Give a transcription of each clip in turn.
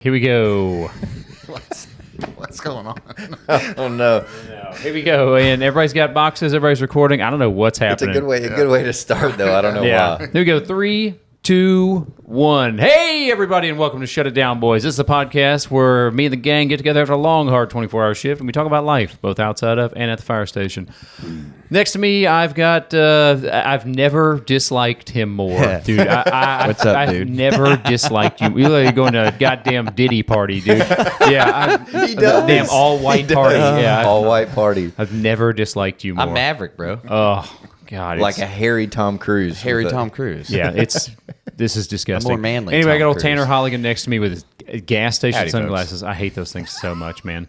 Here we go. What's going on? Oh no! Here we go. And everybody's got boxes. Everybody's recording. I don't know what's happening. It's a good way to start, though. I don't know why. Here we go. 3, 2, 1. Hey, everybody, and welcome to Shut It Down, Boys. This is a podcast where me and the gang get together after a long, hard 24-hour shift, and we talk about life, both outside of and at the fire station. Next to me, I've got, I've never disliked him more, dude. What's up, I've dude? never disliked you. We're going to a goddamn Diddy party, dude. Yeah, He does. damn all-white party. Yeah, All-white party. I've never disliked you more. I'm Maverick, bro. Oh, God. Like a hairy Tom Cruise. Harry with a- Tom Cruise. Yeah, this is disgusting. A more manly Anyway, I got Tom old Cruise. Tanner Holligan next to me with his gas station Howdy, folks. sunglasses. I hate those things so much, man.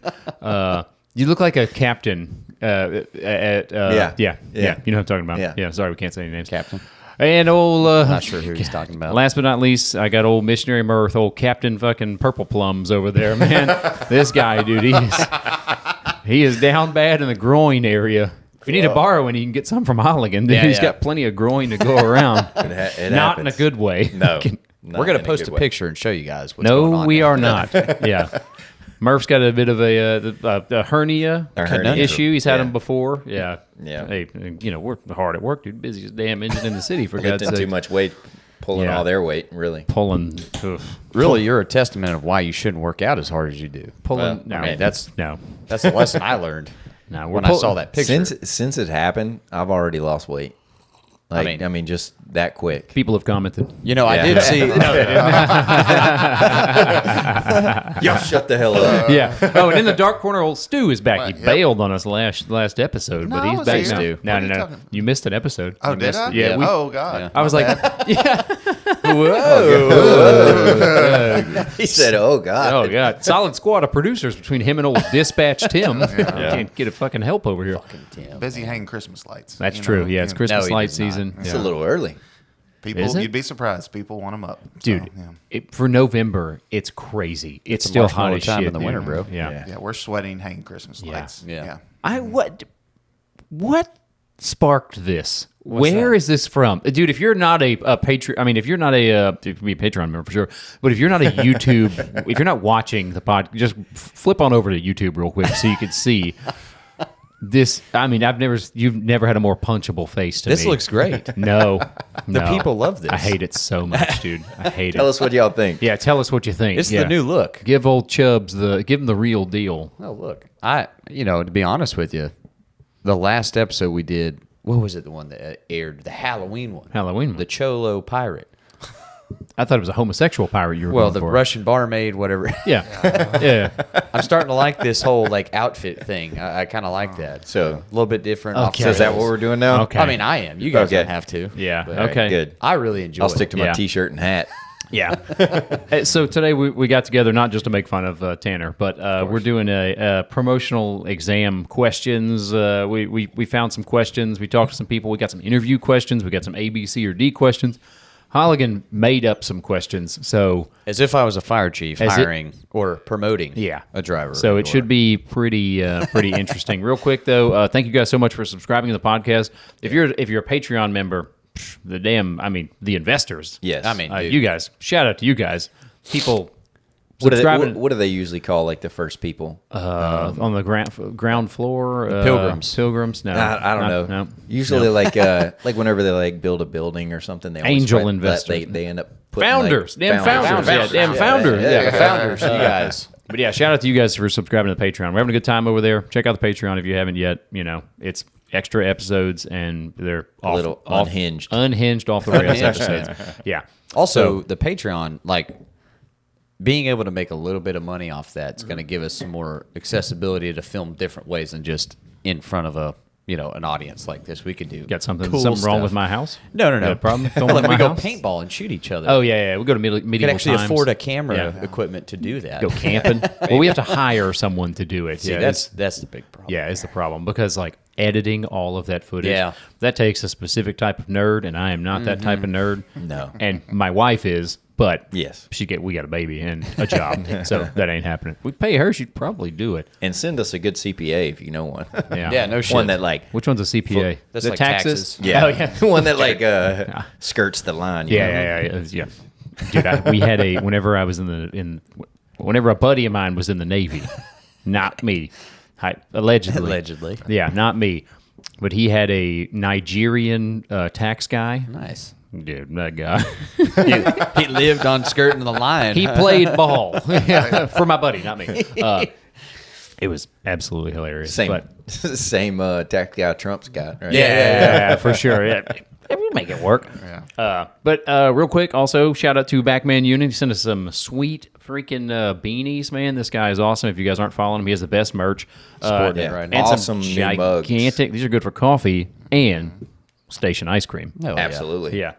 You look like a captain. Yeah. Yeah. You know what I'm talking about. Yeah. Sorry, we can't say any names. Captain. And old. Not sure who he's talking about. Last but not least, I got old missionary Mirth, old Captain fucking Purple Plums over there, man. This guy, dude, he is down bad in the groin area. If you need to borrow any, you can get some from Holligan. Dude. Yeah, He's yeah. got plenty of groin to go around. It Not in a happens. good way. No. We're going to post a picture and show you guys what's No, going on. we are not. Yeah. Murph's got a bit of a hernia issue. He's had them before. Yeah. Yeah. Hey, we're hard at work, dude. Busiest damn engine in the city, for God's Lifting sake. too much weight, pulling Yeah. all their weight, really. Pulling. Really, you're a testament of why you shouldn't work out as hard as you do. Pulling. Well, no. I mean, that's no. the lesson I learned No. when I saw that picture. Since it happened, I've already lost weight. I mean, just that quick. People have commented. You know, I Yeah. did see. Yo, shut the hell up. Yeah. Oh, and in the dark corner, old Stu is back. He Yep. bailed on us last episode, No, but I he's was back here. now. What No, are you no. talking- You missed an episode. Oh, You did missed I? it. Yeah. Oh, God. Yeah. I was like, yeah. He said, "Oh God." Oh, God. Solid squad of producers between him and old Dispatch Tim. Can't get a fucking help over here. Busy hanging Christmas lights. That's You true. know, Yeah, it's you know, Christmas No, he light does not. season. It's Yeah. a little early. People, Is it? you'd be surprised. People want them up. Dude, So, yeah. for November, it's crazy. It's a still hot marshmallow as time shit in the winter, bro. Yeah. Yeah, we're sweating hanging Christmas Yeah. lights. Yeah. What sparked this? Where is this from, dude? If you're not a Patreon, I mean, if you're not a you can be a Patreon member for sure, but if you're not a YouTube, if you're not watching the pod, just flip on over to YouTube real quick so you can see this. I mean, you've never had a more punchable face to me. This looks great. No, The people love this. I hate it so much, dude. I hate Tell it. us what y'all think. Yeah, tell us what you think. It's Yeah. the new look. Give old Chubbs give him the real deal. Oh, look. To be honest with you, the last episode we did, what was it, the one that aired? The Halloween one. Halloween one. The Cholo Pirate. I thought it was a homosexual pirate you were Well, going the for. Russian barmaid, whatever. Yeah, yeah. I'm starting to like this whole outfit thing. I kind of like that. So- a little bit different. Okay. off So is that what we're doing now? Okay. I mean, I am. You guys Okay. don't have to. Yeah, But okay. Good. I really enjoy I'll stick to my Yeah. T-shirt and hat. Yeah. Hey, so today we got together not just to make fun of Tanner, but we're doing a promotional exam questions. We found some questions. We talked to some people. We got some interview questions. We got some A, B, C, or D questions. Holligan made up some questions. So As if I was a fire chief As it- hiring or promoting a driver. So it should be pretty interesting. Real quick though, thank you guys so much for subscribing to the podcast. If you're a Patreon member, the investors. Yes. I mean, dude. you guys. Shout out to you guys. People What do, they, subscribing what do they usually call like the first people? on the ground floor. Pilgrims. Pilgrims. No, I don't know. No. Usually, like whenever they build a building or something, they always Angel spread- investors. They end up putting, Founders. Damn founders. Yeah, damn founders. Yeah, the founders, you guys. But yeah, shout out to you guys for subscribing to the Patreon. We're having a good time over there. Check out the Patreon if you haven't yet. It's extra episodes and they're A little unhinged. unhinged off the rails episodes. Yeah. Also, the Patreon, being able to make a little bit of money off that's going to give us some more accessibility to film different ways than just in front of an audience like this. We could do Got something cool wrong stuff. with my house? No. Got a problem filming Like my we go house? paintball and shoot each other. Oh yeah. We go to medieval we could actually times. afford a camera Yeah. equipment to do that. Go camping. Well, we have to hire someone to do it. See, Yeah, that's the big problem. Yeah, it's the problem because editing all of that footage, Yeah. that takes a specific type of nerd, and I am not that type of nerd. No. And my wife is, but Yes. we got a baby and a job, so that ain't happening. We pay her, she'd probably do it. And send us a good CPA if you know one. Yeah, Yeah, no shit. One that Which one's a CPA? That's the like taxes. taxes. Yeah. Oh, yeah. One that skirts the line. you know? Yeah. Dude, we had whenever I was in whenever a buddy of mine was in the Navy, not me, allegedly. Allegedly. Yeah, not me. But he had a Nigerian tax guy. Nice. Dude, that guy. He lived on skirting the line. He played ball. Yeah, for my buddy, not me. It was absolutely hilarious. Same, But, same tax guy Trump's got, right? yeah, for sure. Yeah. We'll make it work. Yeah. But real quick, also, shout out to Backman Unit. He sent us some sweet freaking beanies, man. This guy is awesome. If you guys aren't following him, he has the best merch. Sporting it right and now. some Awesome new mugs. gigantic. These are good for coffee and station ice cream. Oh, yeah. Absolutely. Yeah.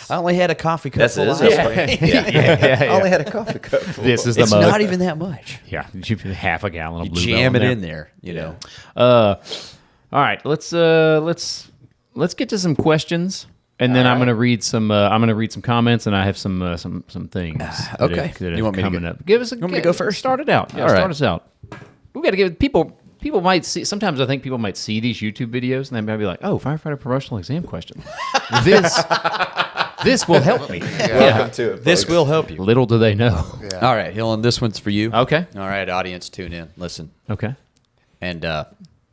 I only had a coffee cup. That's full it. of Is ice it? cream. Yeah. I only had a coffee cup. This is the It's mug. not even that much. Yeah. You put half a gallon of You Blue jam Bell it in there, you know. All right. Let's get to some questions. And then I'm going to read some. I'm going to read some comments, and I have some things. that okay. that You want me to coming go- up? Give us. want me to go first? Start it out. Yeah, All start right. us out. We got to give people. People might see. Sometimes I think people might see these YouTube videos, and they might be like, "Oh, firefighter promotional exam question." This will help me. Welcome to it. This folks. will help you. Little do they know. Yeah. All right, Helen, this one's for you. Okay. All right, audience, tune in, listen, Okay. and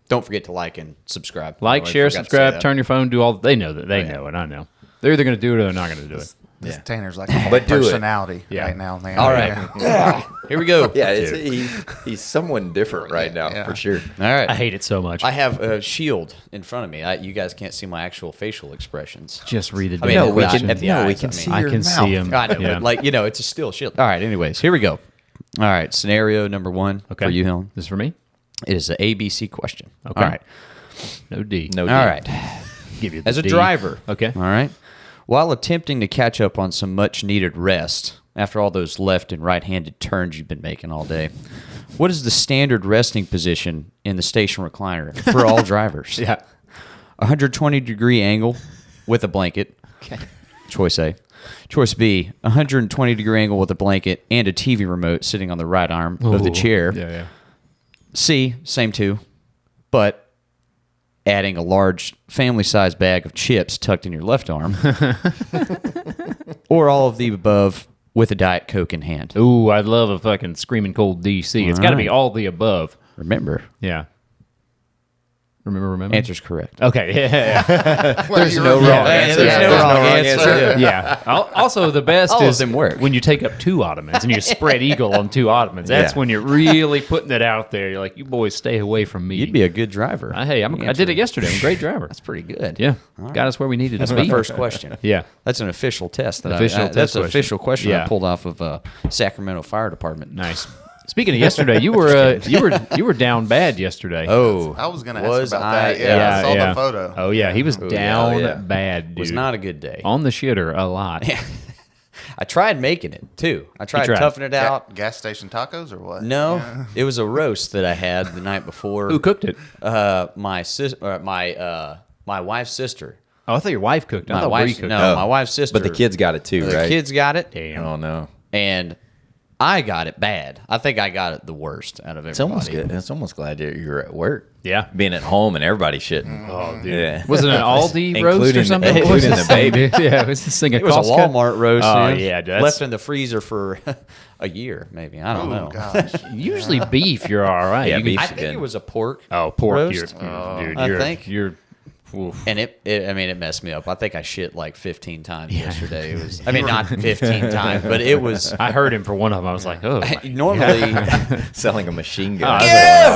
don't forget to like and subscribe. Like, Oh, I share, forgot to say subscribe, that. turn your phone, do all. They know that. They know it. I know. They're either going to do it or they're not going to do it. This Yeah. Tanner's like a But do it. personality Yeah. right now, man. All right, here we go. Yeah, he's someone different right now, Yeah. for sure. All right. I hate it so much. I have a shield in front of me. You guys can't see my actual facial expressions. Just read it. I mean, No, at we the- can- at the no, we eyes, can I mean. see I your can mouth. see him. I know, Yeah. but like, it's a still shield. All right, anyways, here we go. All right, scenario number one Okay. for you, Helen. This is for me. It is an ABC question. Okay. All right. No D. No, All deal. right. Give you the As a D. driver. Okay. All right. While attempting to catch up on some much needed rest after all those left and right handed turns you've been making all day, what is the standard resting position in the station recliner for all drivers? Yeah. 120-degree angle with a blanket. Okay. Choice A. Choice B, 120-degree angle with a blanket and a TV remote sitting on the right arm of the Ooh. chair. Yeah. C, same two, but adding a large family-sized bag of chips tucked in your left arm. Or all of the above with a Diet Coke in hand. Ooh, I'd love a fucking screaming cold DC. It's got to be right. all the above. Remember, Yeah. Remember. answer's correct. Okay. Yeah. There's no wrong answer. There's no wrong answer. Yeah. Also, the best All of is them work. when you take up two ottomans and you spread eagle on two ottomans. That's Yeah. when you're really putting it out there. You're like, you boys stay away from me. You'd be a good driver. Hey, I did it yesterday. I'm a great driver. That's pretty good. Yeah. Got us where we needed That's to my be. first question. Yeah. That's an official test. That's Official an test question. official question Yeah. I pulled off of Sacramento Fire Department. Nice. Speaking of yesterday, you were down bad yesterday. Oh, I was going to Was ask about I- that. Yeah, yeah, I saw yeah. the photo. Oh yeah, he was down yeah. bad, dude. it was not a good day. on the shitter a lot. I tried making it too. I tried tried. toughing it out. Gas station tacos or what? No, Yeah. it was a roast that I had the night before. Who cooked it? My my wife's sister. Oh, I thought your wife cooked. I My thought Bree wife's cooked. no, Oh. my wife's sister. But the kids got it too, the right? kids got it, Damn. Oh no. and I got it bad. I think I got it the worst out of everybody. It's almost good. It's almost glad you're at work. Yeah. Being at home and everybody shitting. Oh, dude. Yeah. Was it an Aldi roast or Including- something? including the baby. Yeah, it was this thing. It was a Walmart roast. Oh man. yeah, dude, left in the freezer for a year, maybe. I don't know. Oh, gosh. Usually beef, you're all right. Yeah, You can- beef. I think it was a pork. Oh, pork, roast. dude. I You're, think. you're. Oof. And it messed me up. I think I shit like 15 times yesterday. It was, I mean, not 15 times, but it was. I heard him for one of them. I was like, oh. my- Normally, Selling a machine I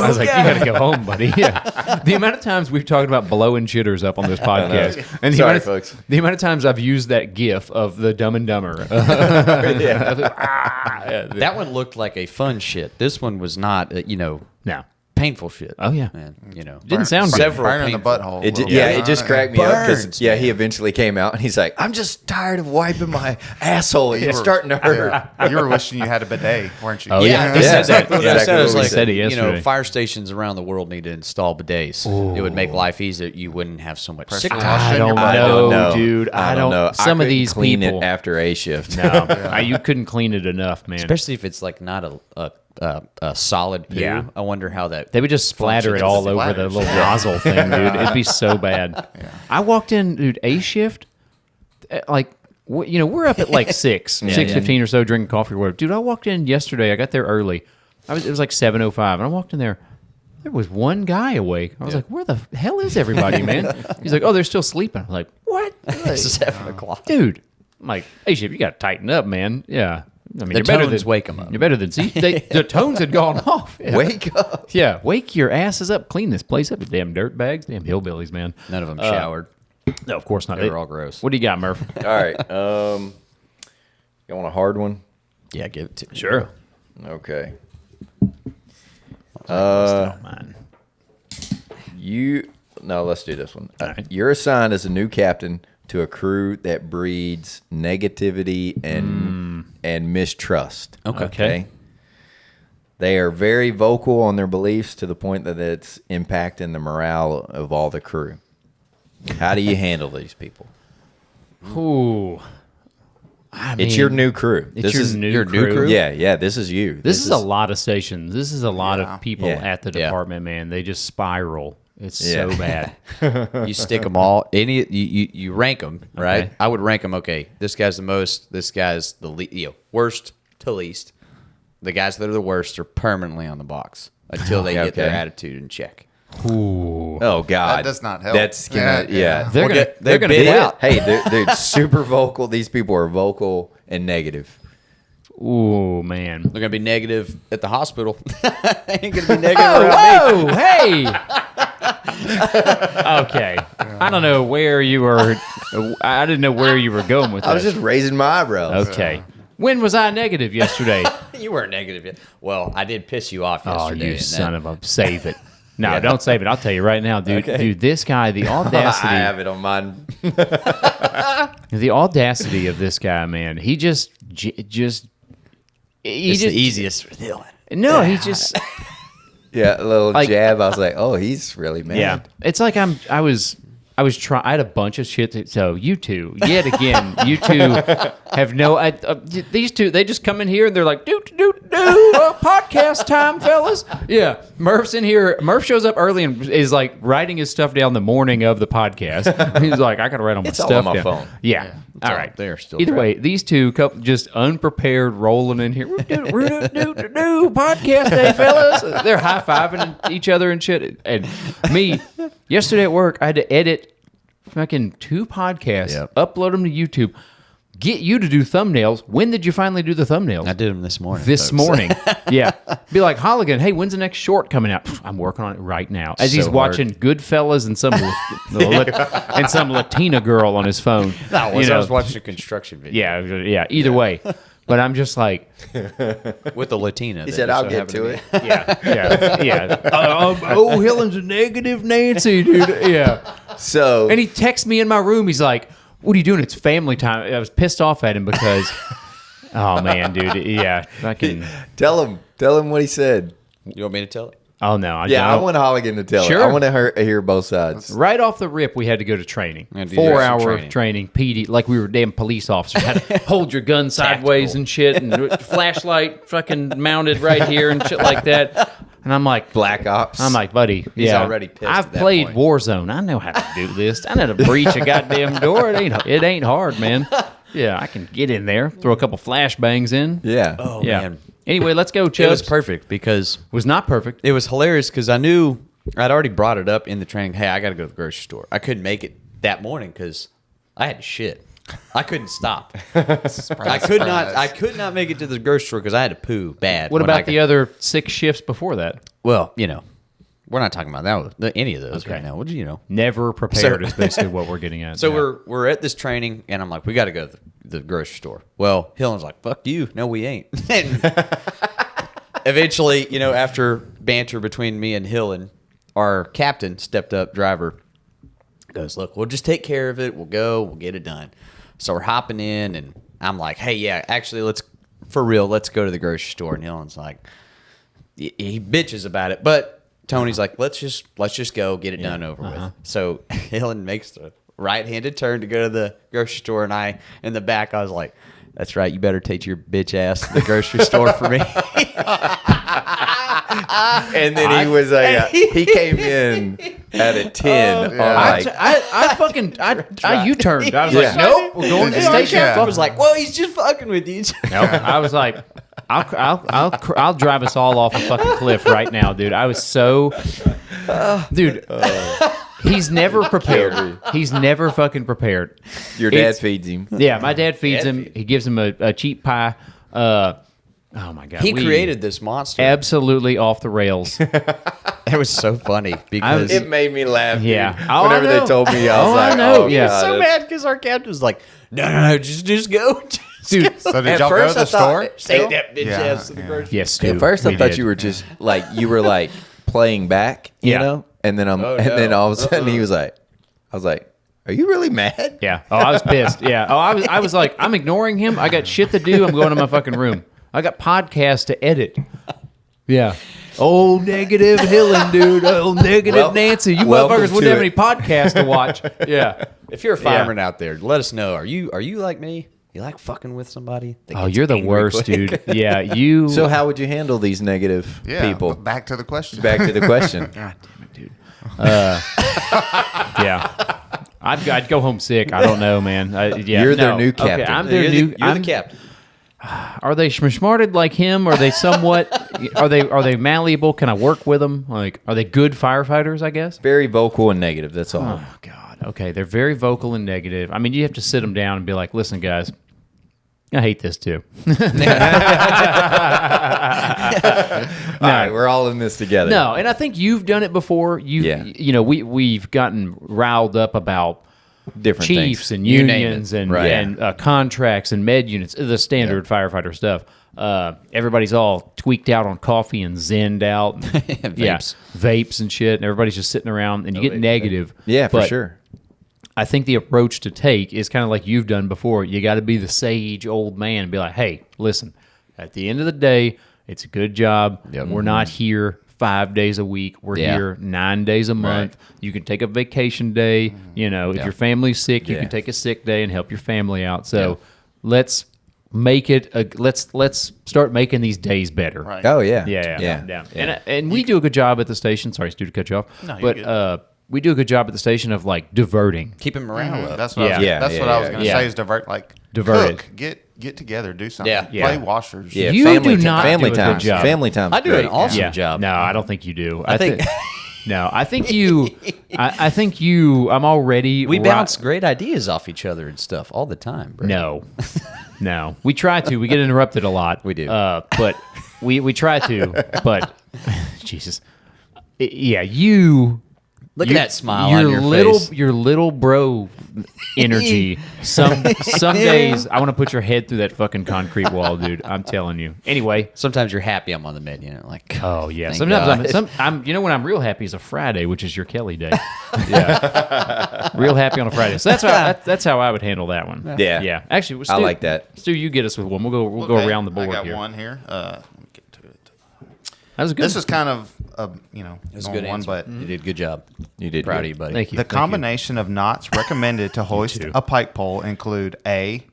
gun. was like, you gotta go home, buddy. Yeah. The amount of times we've talked about blowing shitters up on this podcast, and the Sorry, amount of, folks. the amount of times I've used that GIF of the Dumb and Dumber. that one looked like a fun shit. This one was not, No, painful shit. Oh, yeah. Man, didn't sound good. Several Burning the painful. butthole. It a little yeah, bit. it just cracked me up because Burns, he eventually came out and he's like, "I'm just tired of wiping my asshole. It's starting to hurt." You were wishing you had a bidet, weren't you? Oh, Yeah, Yeah. that's Yeah. exactly what I Exactly said. I what was we like, said yesterday. fire stations around the world need to install bidets. It would make life easier. You wouldn't have so much sick Pressure time. wash. I don't I know, know. dude. I don't know. Some I of these couldn't clean people. it after a shift. No, you couldn't clean it enough, man. Especially if it's like not a solid poo. Yeah. I wonder how that. They would just splatter it all over the little nozzle thing, dude. It'd be so bad. I walked in, dude, A shift, like we're up at like 6:15 or so, drinking coffee or whatever. Dude, I walked in yesterday. I got there early. It was like 7:05, and I walked in there. There was one guy awake. I was like, where the hell is everybody, man? He's like, oh, they're still sleeping. I'm like, what? It's 7 o'clock. Dude. I'm like, hey, Chip, you got to tighten up, man. Yeah. I mean, The tones wake 'em up. You're better than... See, the tones had gone off. Yeah. Wake up. Yeah, wake your asses up. Clean this place up, you damn dirtbags. Damn hillbillies, man. None of them showered. No, of course not. They were all gross. What do you got, Murph? All right. You want a hard one? Yeah, give it to me. Sure. Okay. Mine. No, let's do this one. All right. You're assigned as a new captain to a crew that breeds negativity and mistrust. Okay. They are very vocal on their beliefs to the point that it's impacting the morale of all the crew. How do you handle these people? Ooh. It's your new crew. It's your new crew? Yeah, this is you. This is a lot of stations. This is a lot of people Yeah. at the Yeah. department, man. They just spiral. It's Yeah. so bad. You stick them all. You rank them, right? Okay. I would rank them. Okay, this guy's the most. This guy's the worst to least. The guys that are the worst are permanently on the box until they get their Okay. attitude in check. Ooh. Oh God, That does not help. That's gonna Yeah. They're Well, gonna they're gonna bid quit. out. Hey, they're super vocal. These people are vocal and negative. Ooh, man. They're gonna be negative at the hospital. They ain't gonna be negative around me. Whoa, hey. Okay. I don't know where you were. I didn't know where you were going with that. I was just raising my eyebrows. Okay. When was I negative yesterday? You weren't negative yet. Well, I did piss you off Oh, yesterday. you and son that- of a... Save it. No, don't save it. I'll tell you right now, dude. Okay. Dude, this guy, the audacity... I have it on mine. The audacity of this guy, man. He just... He It's just... the easiest for Dylan. No, he just... Yeah, a little Like- jab. I was like, oh, he's really mad. Yeah, it's like I was trying. I had a bunch of shit. So you two, yet again, you two have no. These two, they just come in here and they're like, do podcast time, fellas. Yeah, Murph's in here. Murph shows up early and is like writing his stuff down the morning of the podcast. He's like, I gotta write all my It's all stuff on my down. phone. Yeah. All all right. there still Either crap. way, these two couple just unprepared, rolling in here. Podcast day, fellas. They're high fiving each other and shit. And me, yesterday at work, I had to edit fucking 2 podcasts, Yep. upload them to YouTube, get you to do thumbnails. When did you finally do the thumbnails? I did them this morning. This folks. morning. Yeah. Be like, Holligan, hey, when's the next short coming out? I'm working on it right now. As he's So watching Goodfellas and some Latina girl on his phone. I was watching a construction video. Yeah. Either way. But I'm just like, With the Latina. He said, I'll get to it. yeah. Helen's a negative Nancy, dude. Yeah. So, And he texts me in my room. He's like, what are you doing? It's family time. I was pissed off at him because, oh, man, dude. Yeah. Fucking, tell him what he said. You want me to tell it? oh, no. I Yeah, don't. I want Holligan to tell Sure. it. I want to hear both sides. Right off the rip, we had to go to training. Yeah, do 4-hour some training. PD, like we were damn police officers. Had to hold your gun sideways and shit, and flashlight fucking mounted right here and shit like that. And I'm like, Black Ops. I'm like, buddy, yeah. already pissed I've at that played point. Warzone. I know how to do this. I know how to breach a goddamn door. It ain't hard, man. Yeah, I can get in there, throw a couple flashbangs in. yeah. Oh, Yeah. man. Anyway, let's go, It Chubbs. was perfect because Was not perfect. it was hilarious because I knew I'd already brought it up in the training. Hey, I got to go to the grocery store. I couldn't make it that morning because I had to shit. I couldn't stop. I could not make it to the grocery store because I had to poo bad. What when I about got- the other 6 shifts before that? Well, we're not talking about any of those right now. What do you know? Never prepared So- is basically what we're getting at. So Yeah. we're at this training, and I'm like, we got to go to the grocery store. Well, Hillen's like, fuck you. No, we ain't. And eventually, after banter between me and Hillen, our captain stepped up, driver, goes, look, we'll just take care of it. We'll get it done. So we're hopping in, and I'm like, hey, yeah, actually, let's go to the grocery store. And Hillen's like, he bitches about it, but Tony's like, let's just go get it done over with. So Hillen makes the right-handed turn to go to the grocery store, and I in the back, I was like, that's right, you better take your bitch ass to the grocery store for me. And then he was like, he came in at a 10 yeah. on like I U-turned. I was Yeah. like, nope, we're going to the Yeah. station. Yeah. I was like, well, he's just fucking with you. No, I was like, I'll drive us all off a fucking cliff right now, dude. I was so, dude. He's never prepared. He's never fucking prepared. your dad feeds him. Yeah, my dad feeds him. He gives him a cheap pie. Oh my god, He we created this monster. absolutely off the rails. It was so funny because It made me laugh. Yeah. Dude. Oh, I Whenever know. they told me, I was Oh, like, I know. oh, Yeah. God, so that's- mad because our captain was like, no, just go. Dude, So did At y'all go first to I the thought- store? Say that bitch Yeah, ass to the yeah. grocery. yes, dude. At first, I we thought did. you were just like you were like playing back, you Yeah. know. And then no. then all of a sudden he was like, I was like, are you really mad? Yeah. Oh, I was pissed. Yeah. Oh, I was like, I'm ignoring him. I got shit to do. I'm going to my fucking room. I got podcasts to edit. Yeah. Oh, negative Hillen, dude. Oh, negative Well, Nancy. You welcome motherfuckers wouldn't to have it. any podcasts to watch. Yeah. If you're a fireman out there, let us know. Are you like me? You like fucking with somebody? that Oh, gets you're the angry worst, quick? dude. Yeah. You. So how would you handle these negative Yeah. people? But back to the question. Back to the question. God damn it, dude. Yeah. I'd go home sick. I don't know, man. Yeah, You're their no. new Okay, captain. I'm their You're new. the, you're I'm- the captain. Are they smarted like him? Are they somewhat? Are they malleable? Can I work with them? Like, are they good firefighters? I guess. Very vocal and negative. That's all. Oh God. Okay, they're very vocal and negative. I mean, you have to sit them down and be like, "Listen, guys, I hate this too." All right, we're all in this together. No, and I think you've done it before. Yeah. You know, we've gotten riled up about different chiefs things. and You name unions it. and Right. and contracts and med units, the standard firefighter stuff. Everybody's all tweaked out on coffee and zenned out. And, yeah, Vapes. vapes and shit, and everybody's just sitting around, and you get negative. Yeah, for But sure. I think the approach to take is kind of like you've done before. You got to be the sage old man and be like, hey, listen, at the end of the day, it's a good job. We're not here 5 days a week. We're Yeah. here 9 days a month. You can take a vacation day. You know, if your family's sick, you Yeah. can take a sick day and help your family out. So let's make it. Let's start making these days better. Right. Oh yeah. Yeah. And we do a good job at the station. Sorry, Stu, to cut you off. No, you're But we do a good job at the station of like diverting. Keeping morale up. That's what I was, Yeah, that's yeah, what I was yeah, going to yeah. say is divert. Like Divert cook, get together, do something. Yeah. Yeah. Play washers. Yeah, You family do not family do a good times. job. Family times. I do an great. awesome job. No, I don't think you do. I think- No, I think you. I think you. I'm already. We bounce great ideas off each other and stuff all the time, bro. No. We try to. We get interrupted a lot. We do. But we try to. But Jesus, yeah, you. Look at that smile your on your little, face. Your little bro energy. Some days I want to put your head through that fucking concrete wall, dude. I'm telling you. Anyway. Sometimes you're happy I'm on the menu. Like, Oh yeah. thank Sometimes God. I'm. You know when I'm real happy is a Friday, which is your Kelly day. Yeah. Real happy on a Friday. So that's how I would handle that one. Yeah. Yeah. Actually, Stu, I like that. Stu, you get us with one. We'll go Okay, around the board I got here. one here. Let me get to it. That was good. This is kind of a That's a normal good one, answer. but You did a good job. You did Proud good. of you, buddy. Thank you. the Thank you. combination of knots recommended to hoist too. a pike pole include A,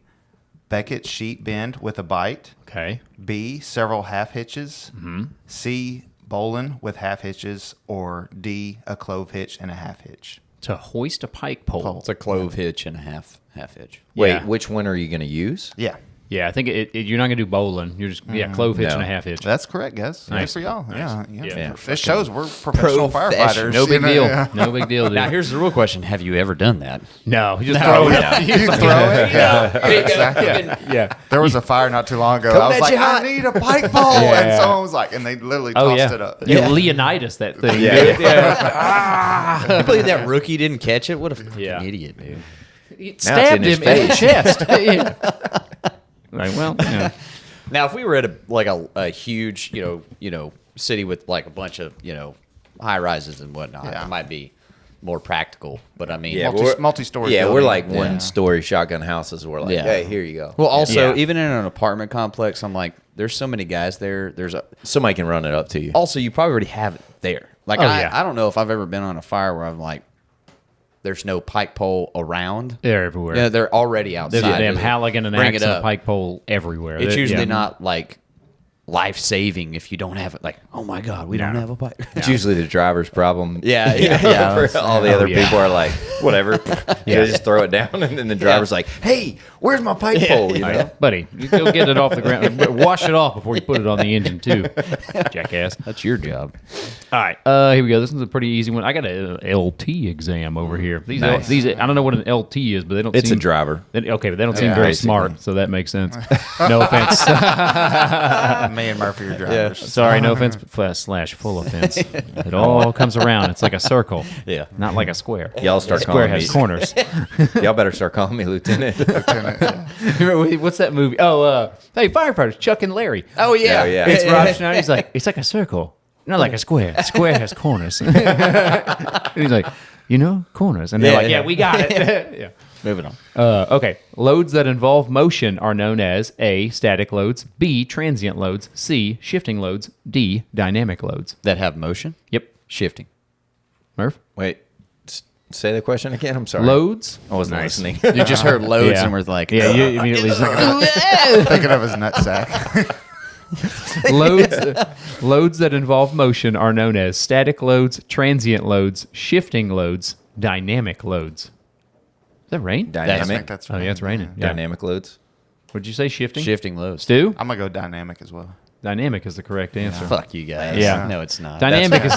Beckett sheet bend with a bite, Okay. B, several half hitches, Mm-hmm. C, bowline with half hitches, or D, a clove hitch and a half hitch. To hoist a pike pole. It's a clove hitch and a half hitch. Wait, Yeah. which one are you going to use? Yeah, Yeah, I think you're not gonna do bowling. You're just clove hitch No. and a half hitch. that's correct, guys. Nice. Good for y'all. Yeah. Yeah. This shows we're professional firefighters. No big you know? deal. Yeah. No big deal, dude. Now, here's the real question. Have you ever done that? no, you just throw it. out. You throw it. Yeah. Yeah. Yeah. There was a fire not too long ago. Coming I was at like, you hot. I need a pike pole, and someone was like, and they literally Oh tossed yeah. it up. You Leonidas that thing. Yeah. Dude. Yeah. I believe that rookie didn't catch it. What a fucking Yeah. idiot, dude. It Now it's stabbed in his him in the face. chest. Yeah. Right. Well. Yeah. Now, if we were at a huge, city with like a bunch of, high rises and whatnot, Yeah. it might be more practical. But I mean, Yeah, Multi-story Yeah, we're building. like one-story shotgun houses. We're like, Yeah. hey, here you go. well, also Yeah. even in an apartment complex, I'm like, there's so many guys there. Somebody can run it up to you. Also, you probably already have it there. Like, Oh, yeah. I don't know if I've ever been on a fire where I'm like, there's no pike pole around. They're everywhere. Yeah, they're already outside. There's a damn Just Halligan and bring it axe and a up. pike pole everywhere. It's They're- usually yeah. not like life saving if you don't have it. Like, oh my God, we don't have a bike. It's usually the driver's problem. Yeah. For all the other yeah. people are like, whatever. Yeah, just throw it down, and then the driver's like, hey, where's my pipe pole? You know? Buddy, you go get it off the ground. Wash it off before you put it on the engine, too. Jackass. That's your job. All right, here we go. This one's a pretty easy one. I got an LT exam over here. These, Nice. these, I don't know what an LT is, but they don't. It's seem, a driver. Okay, but they don't seem Yeah, very basically. smart, so that makes sense. No offense. Me and Murphy are drivers. Sorry, no offense, but slash full offense. It all comes around. It's like a circle. Yeah. Not like a square. Y'all start Square calling has me. corners. Y'all better start calling me Lieutenant. Remember, what's that movie? Oh, hey, Firefighters, Chuck and Larry. Oh, yeah. Oh, yeah. It's Rob Schneider. He's like, it's like a circle, not like a square. Square has corners. And he's like, corners. And they're Yeah, like, yeah, yeah. we got it. Yeah. Moving on. Okay. Loads that involve motion are known as A, static loads, B, transient loads, C, shifting loads, D, dynamic loads. That have motion? Yep. Shifting. Murph? Wait, say the question again. I'm sorry. Loads. I wasn't listening. You just heard loads Yeah. and we're like, Yeah, you immediately. Thinking of his nutsack. Loads that involve motion are known as static loads, transient loads, shifting loads, dynamic loads. Is that rain? I Dynamic. think that's Oh, yeah, it's raining. Yeah. Dynamic loads. What'd you say? Shifting? shifting loads. Stu? I'm gonna go dynamic as well. Dynamic is the correct answer. Fuck you guys. Yeah. No, it's not. Dynamic is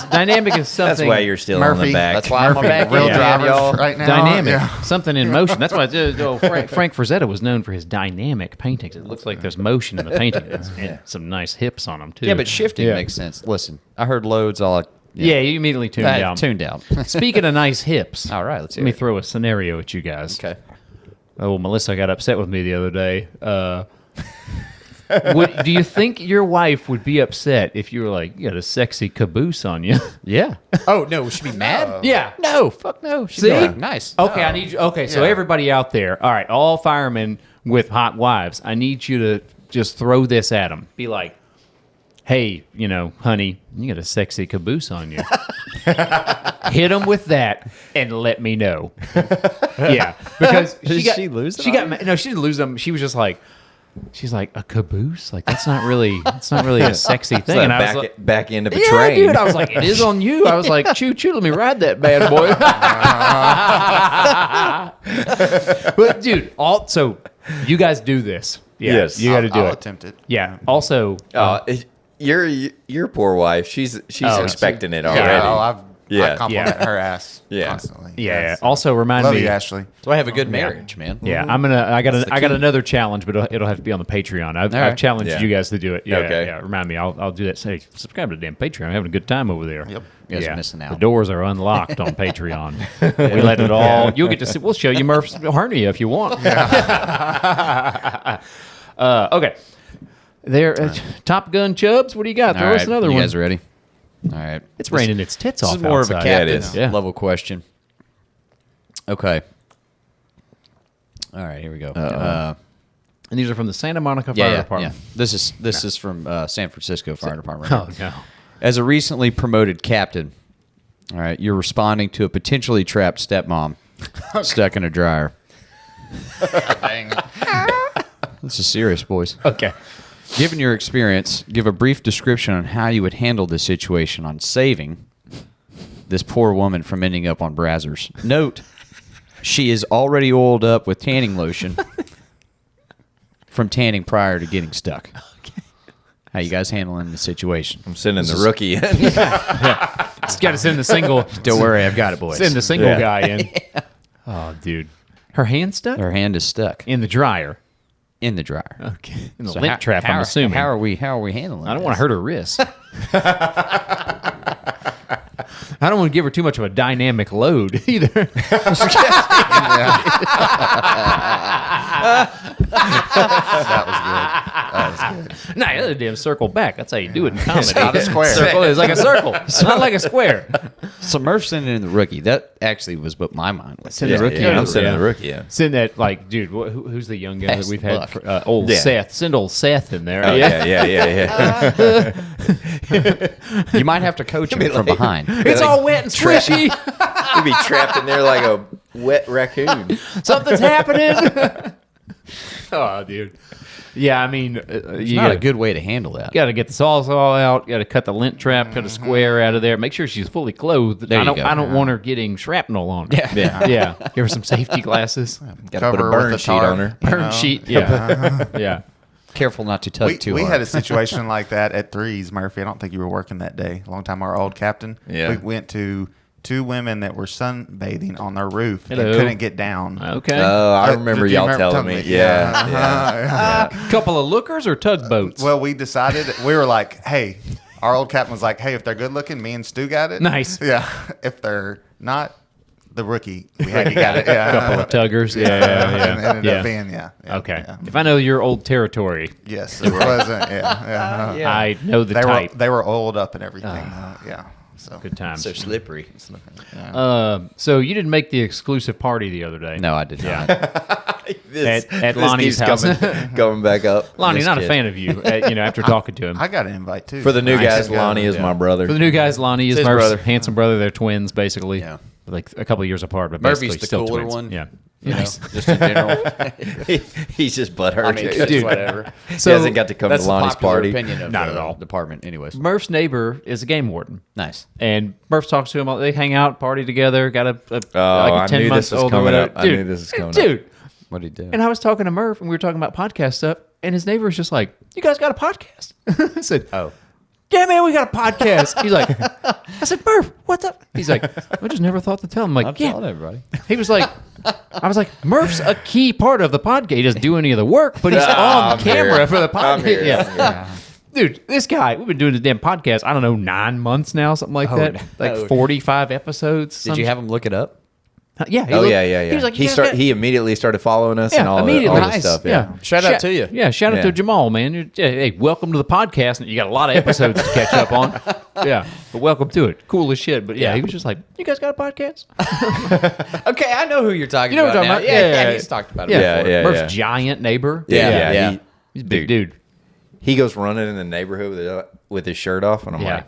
something. That's why you're still on the Murphy, back. That's why I'm on back. Real Yeah. drivers y'all. right now. Dynamic, Yeah. something in motion. That's why Frank Frazetta was known for his dynamic paintings. It looks like there's motion in the painting. And some nice hips on them too. Yeah, but shifting Yeah. makes sense. Listen, I heard loads all. Yeah, you immediately tuned down. Tuned out. Speaking of nice hips, All right, let's let hear me it. throw a scenario at you guys. Okay. Oh, Melissa got upset with me the other day. Do you think your wife would be upset if you were like, you got a sexy caboose on you? Yeah. Oh no, should be mad. Yeah. No, fuck no. She'd See? be like, nice. Okay, I need you. Okay, so Yeah. everybody out there, all right, all firemen with hot wives, I need you to just throw this at them. Be like, hey, honey, you got a sexy caboose on you. Hit them with that and let me know. Yeah, because Did she lose it She on got mad. No, she didn't lose them. She was just like. She's like, a caboose? Like that's not really a sexy thing. It's And like I was like, back end of a yeah, train. dude. I was like, it is on you. I was like, choo choo, let me ride that bad boy. But dude, so you guys do this. Yeah, Yes. you got to do I'll it. attempt it. Yeah. Also, Your poor wife. She's expecting it already. Yeah, Yeah. I compliment her ass Yeah. constantly. yeah. So. Also, remind Love me. you, Ashley. So I have a good marriage, man. Yeah, I got another challenge, but it'll have to be on the Patreon. I've right. challenged Yeah. you guys to do it. Yeah, Okay. yeah. Remind me. I'll do that. Say subscribe to the damn Patreon. I'm having a good time over there. Yep. You guys are missing out. The doors are unlocked on Patreon. We let it all. You'll get to see. We'll show you Murph's hernia if you want. Okay. There, Top Gun Chubbs. What do you got? All Throw us right, another you one. guys ready? All right. It's raining its tits This off is more outside. of a Yeah, it captain is. Yeah. level question. Okay. All right, here we go. And these are from the Santa Monica Fire yeah. Department. This is from San Francisco Fire Department. Oh no. As a recently promoted captain, all right, you're responding to a potentially trapped stepmom stuck in a dryer. Dang. This is serious, boys. Okay. Given your experience, give a brief description on how you would handle this situation on saving this poor woman from ending up on Brazzers. Note, she is already oiled up with tanning lotion from tanning prior to getting stuck. How you guys handling the situation? I'm sending the rookie in. Just got to send the single. Don't worry, I've got it, boys. Send the single Yeah. guy in. Oh, dude. Her hand stuck Her hand is stuck in the dryer. in the dryer. Okay. In the So lint trap, I'm assuming. How are we handling I don't want to hurt her wrist. I don't want to give her too much of a dynamic load either. That was good. Nah, the other damn circle back. That's how you do it in comedy. Not a square. Circle is like a circle. It's not like a square. So Murph sending in the rookie. That actually was what my mind was. Send the rookie in. I'm sending Yeah. the rookie in. Send that, like, dude, who's the young guy that Best we've had? luck. For, old Yeah. Seth. Send old Seth in there. Oh, yeah. You might have to coach him from behind. It's all wet and squishy. You'd be trapped in there like a wet raccoon. Something's happening. Oh, dude. Yeah, I mean, It's you not gotta, a good way to handle that. got to get the sawzall out. Got to cut the lint trap, cut a square out of there. Make sure she's fully clothed. There you go. I don't want her getting shrapnel on her. Yeah. Yeah. Give her some safety glasses. Got to put a Cover with burn the sheet tarp. on her. Burn sheet. Yeah. Yeah. Careful not to tug too We hard. had a situation like that at Threes, Murphy. I don't think you were working that day. A long time, our old captain. Yeah. We went to 2 women that were sunbathing on their roof Hello. and couldn't get down. Okay. Oh, I Uh, remember did you y'all remember telling me. telling me? Yeah. Yeah. yeah. Couple of lookers or tugboats? Well, we decided, we were like, hey, our old captain was like, hey, if they're good looking, me and Stu got it. Nice. Yeah. If they're not, the rookie, we had you got it. Yeah. Couple of tuggers. Yeah. And Yeah. ended Yeah. up being, yeah. Okay. Yeah. If I know your old territory, Yes, it wasn't. Yeah. Yeah. I know the They type. they were oiled up and everything. Yeah. So Good times. so slippery. So you didn't make the exclusive party the other day. No, I did not. At Lonnie's keeps house. coming back up. Lonnie, This not a kid. fan of you. After talking to him. I got an invite too. For the new Nice. guys, Lonnie is Yeah. my brother. For the new guys, Lonnie is His Murph's brother. handsome brother. They're twins, basically. Yeah. Like a couple of years apart, but Murphy's basically the still cooler twins. one. Yeah. You know, Nice. just in general. He's just butthurt. I mean, it's Dude. whatever. He hasn't got to come That's to the Lonnie's popular party. opinion of Not the at all. department, anyways. Murph's neighbor is a game warden. Nice. And Murph talks to him. They hang out, party together. Got a I 10 knew months this was older coming whatever. up. I knew this was coming up. Dude, What did he do? and I was talking to Murph, and we were talking about podcast stuff, and his neighbor was just like, "You guys got a podcast?" I said, Oh. "Yeah, man, we got a podcast." He's like, "I said, Murph, what's up?" He's like, "I just never thought to tell him." I'm I'm like, "Yeah." telling everybody. He was like, I was like, Murph's a key part of the podcast. He doesn't do any of the work, but he's on I'm camera here. for the I'm here. podcast. Yeah. Dude, this guy, we've been doing this damn podcast, I don't know, 9 months now, something like that. Like no. 45 episodes. Did you have him look it up? Yeah. Oh yeah. He was like, he he immediately started following us and all immediately. this stuff. Yeah. Shout out to you. Yeah, shout out Yeah. to Jamal, man. Hey, welcome to the podcast. You got a lot of episodes to catch up on. Yeah, but welcome to it. Cool as shit. But yeah, he was just like, "You guys got a podcast?" Okay, I know who you're talking You know what about. I'm talking now. about? Yeah, Yeah. he's talked about it Yeah, before. Yeah. Murph's giant neighbor. Yeah. He's a big dude. He goes running in the neighborhood with his shirt off, and I'm Yeah. like,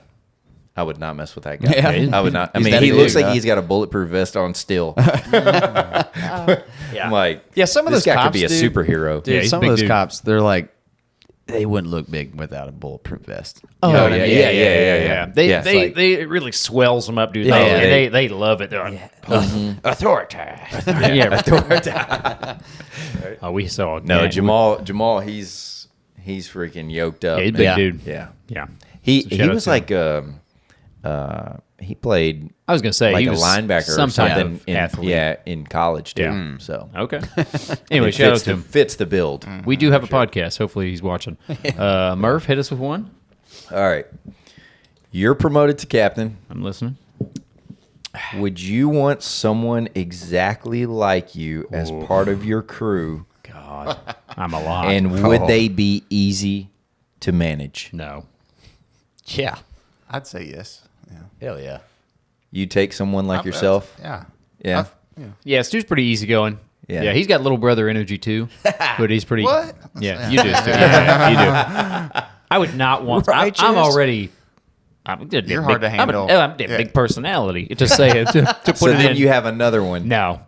I would not mess with that guy. Yeah. I would not. I He's mean, that he big, looks like huh? he's got a bulletproof vest on still. Yeah. I'm like, Yeah, some of this those guy cops, could be a dude. superhero. Dude, Yeah, he's a some of big those dude. cops, they're like, they wouldn't look big without a bulletproof vest. Oh, Oh, yeah, yeah. They Yeah, it's they, like- they it really swells them up, dude. Yeah, They love it. They're like, authority. Yeah. Oh, we saw. No, yeah, Jamal, he's freaking yoked up. Yeah, he's a big man. dude. Yeah, Yeah. he So shout out was to like he played I was gonna say like he a was linebacker or some type something. of athlete. In college too. Yeah. So Okay. Anyway, it shout out fits to the, him. fits the build. We do have a podcast. Hopefully, he's watching. Murph, hit us with one. All right, you're promoted to captain. I'm listening. Would you want someone exactly like you as part of your crew? God, I'm a lot. And would they be easy to manage? No. Yeah. I'd say yes. Yeah. Hell yeah. You take someone like yourself? Yeah. Yeah. Yeah, Stu's pretty easygoing. Yeah. Yeah, he's got little brother energy too, but he's pretty. What? Yeah, you do. Stu. Yeah, you do. I would not want. I'm Righteous. already. I'm a big, You're hard to handle. I'm a Yeah. big personality. To say it to put So it then in. you have another one. No.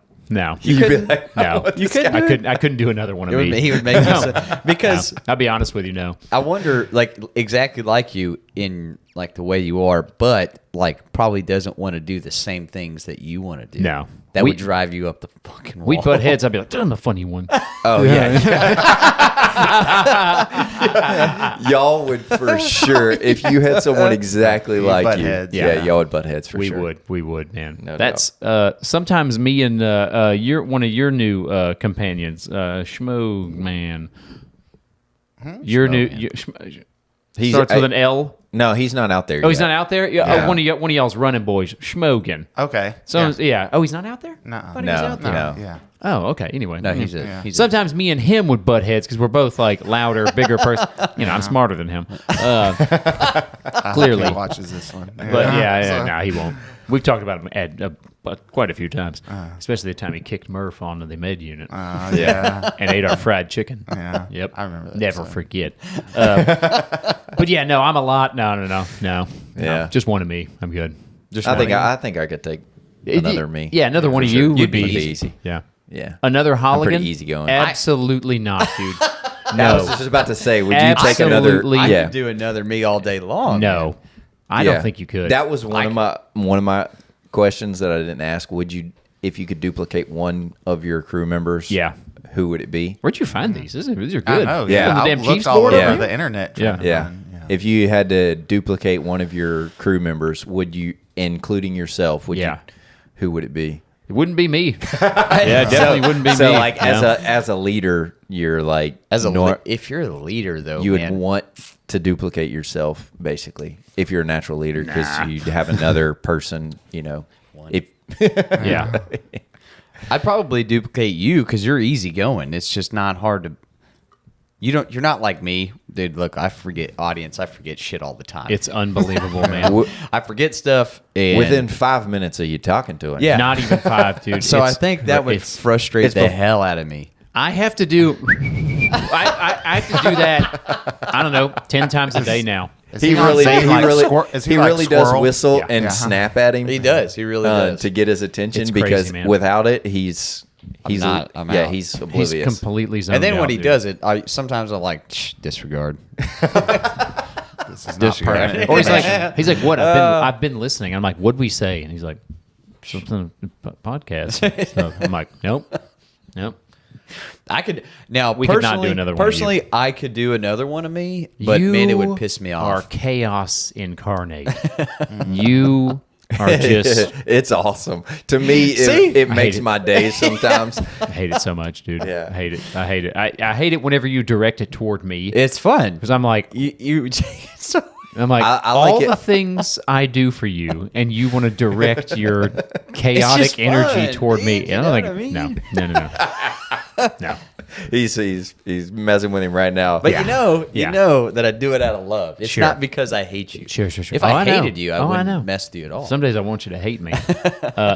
You'd be like, No. you I couldn't do another one of me. He would make this because No. I'll be honest with you. No. I wonder, like, exactly like you in like the way you are, but like probably doesn't want to do the same things that you want to do. No. that We- would drive you up the fucking wall. We'd butt heads. I'd be like, I'm the funny one. Oh yeah. Y'all would for sure if you had someone exactly You'd like butt you. heads. Yeah, Yeah. y'all would butt heads for We sure. would, man. No That's sometimes me and one of your new companions, Schmo Man. Your new He's starts with an L. No, he's not out there. Oh, he's yet. not out there. Yeah, Yeah. one of y'all's running boys, Schmogan. Okay. So yeah. Oh, he's not out there. No. Thought he was out there. No. Yeah. Oh, okay. Anyway, No, he's Mm. a. He's Sometimes me and him would butt heads because we're both like louder, bigger person. You know, I'm smarter than him. Clearly, He watches this one. but yeah, So- no, he won't. We've talked about him quite a few times, especially the time he kicked Murph onto the med unit yeah. and ate our fried chicken. Yeah. Yep, I remember that Never episode. forget. But yeah, no, I'm a lot. No. Yeah. Just one of me. I'm good. just I one think of you. I think I could take another me. Yeah, another one of sure. you would You'd be be easy. easy. Yeah. Yeah. Another I'm Holligan? pretty easygoing. Absolutely not, dude. I No. was just about to say, would you take another? Absolutely. I Yeah. could do another me all day long. No. man. I Yeah. don't think you could. That was one of my questions that I didn't ask. Would you, if you could duplicate one of your crew members? Yeah. Who would it be? Where'd you find these? These are I good. know. Yeah. On the I damn looked Chiefs all board over over Yeah. the here? internet. Yeah. trying to Yeah. find- If you had to duplicate one of your crew members, would you, including yourself, would Yeah. you? Who would it be? It wouldn't be me. Yeah, it definitely wouldn't be So, me. like, as a leader, you're like If you're a leader, though, you would man, want to duplicate yourself, basically, if you're a natural leader, because you have another person. If Yeah. I'd probably duplicate you because you're easygoing. It's just not hard to. You're not like me, dude. Look, I forget shit all the time. It's unbelievable, man. I forget stuff and within 5 minutes of you talking to him, Yeah. Not even 5, dude. So I It's- think that would it's- frustrate it's the bef- hell out of me. I have to do. I have to do that. I don't know, 10 times a day now. Is he not really, saying, he like, really, squir- is he like really does squirrel? whistle Yeah. and Yeah. snap at him. He does. He really does. To get his attention, It's crazy, because man. without it, he's I'm out. he's He's oblivious. completely zoned And then out, when he dude. does it, sometimes I'm like, disregard. This is not pertinent. Or he's like, what? I've been listening. I'm like, what'd we say? And he's like, something podcast. So I'm like, nope. I could now. We could not do another one of you. Personally, I could do another one of me, but man, it would piss me Are off. chaos incarnate. You are just. It's awesome to me. See? It I makes hate it. my day sometimes. I hate it so much, dude. Yeah. I hate it. I hate it. I hate it whenever you direct it toward me. It's fun Because I'm like, you so. I'm like, I like all it. the things I do for you, and you want to direct your chaotic just energy fun, toward man, me. you And know I'm like, what I mean? no. No. He's messing with him right now. But Yeah. you Yeah. know that I do it out of love. It's Sure. not because I hate you. Sure. If Oh, I know. hated you, I Oh, wouldn't know. mess with you at all. Some days I want you to hate me.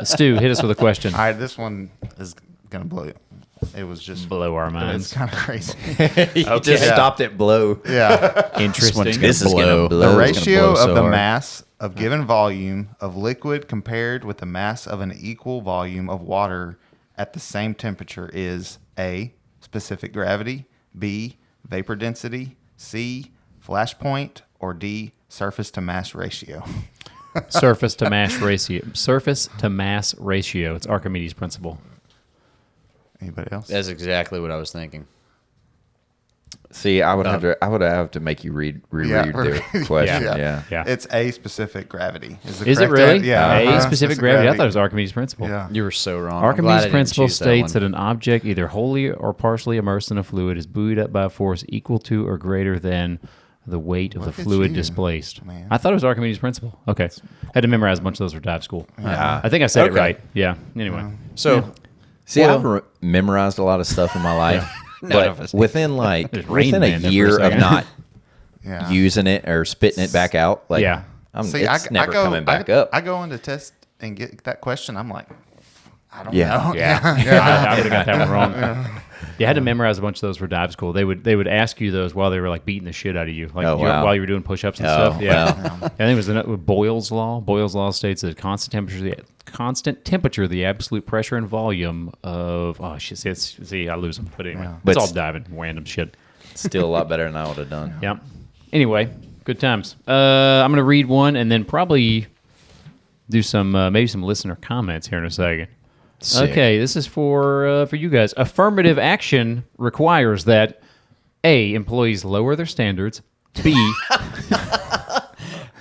Stu, hit us with a question. All right, this one is gonna blow you. It was just Blow our It's minds. kind of crazy. He just Yeah. stopped at blow. Yeah. Interesting. This is gonna blow. The It's ratio blow of so the hard. mass of given volume of liquid compared with the mass of an equal volume of water at the same temperature is A, specific gravity, B, vapor density, C, flash point, or D, surface to mass ratio. Surface to mass ratio. Surface to mass ratio. It's Archimedes' principle. Anybody else? That's exactly what I was thinking. See, I would have to make you reread their question. Yeah. Yeah. It's A, specific gravity. the Is it correct really? answer? Yeah. A, uh-huh. specific gravity. I thought it was Archimedes' principle. Yeah. You were so wrong. I'm glad I Archimedes' didn't principle choose states that that an object, either wholly or partially immersed in a fluid, is buoyed up by a force equal to or greater than the weight of Look the at fluid you, displaced. man. I thought it was Archimedes' principle. Okay. Had to memorize a bunch of those for dive school. Yeah. I think I said it Okay. right. Yeah. Anyway. So See, I've memorized a lot of stuff in my life, None of but us. within like There's Rain within Man a there for a year of second. not Yeah. using it or spitting it back out, like Yeah. See, it's never coming back up. I go into test and get that question. I'm like, I don't Yeah. know. Yeah. I would have got that one wrong. Yeah, I had to memorize a bunch of those for dive school. They would ask you those while they were like beating the shit out of you, like Oh, wow. while you were doing push-ups and Oh, stuff. Yeah, wow. I think it was Boyle's law. Boyle's law states that constant temperature, the absolute pressure and volume of see, I lose them. But anyway, But it's all s- diving random shit. Still a lot better than I would have done. Yeah. Anyway, good times. I'm gonna read one and then probably do some maybe some listener comments here in a second. Sick. Okay, this is for you guys. Affirmative action requires that A, employees lower their standards. B,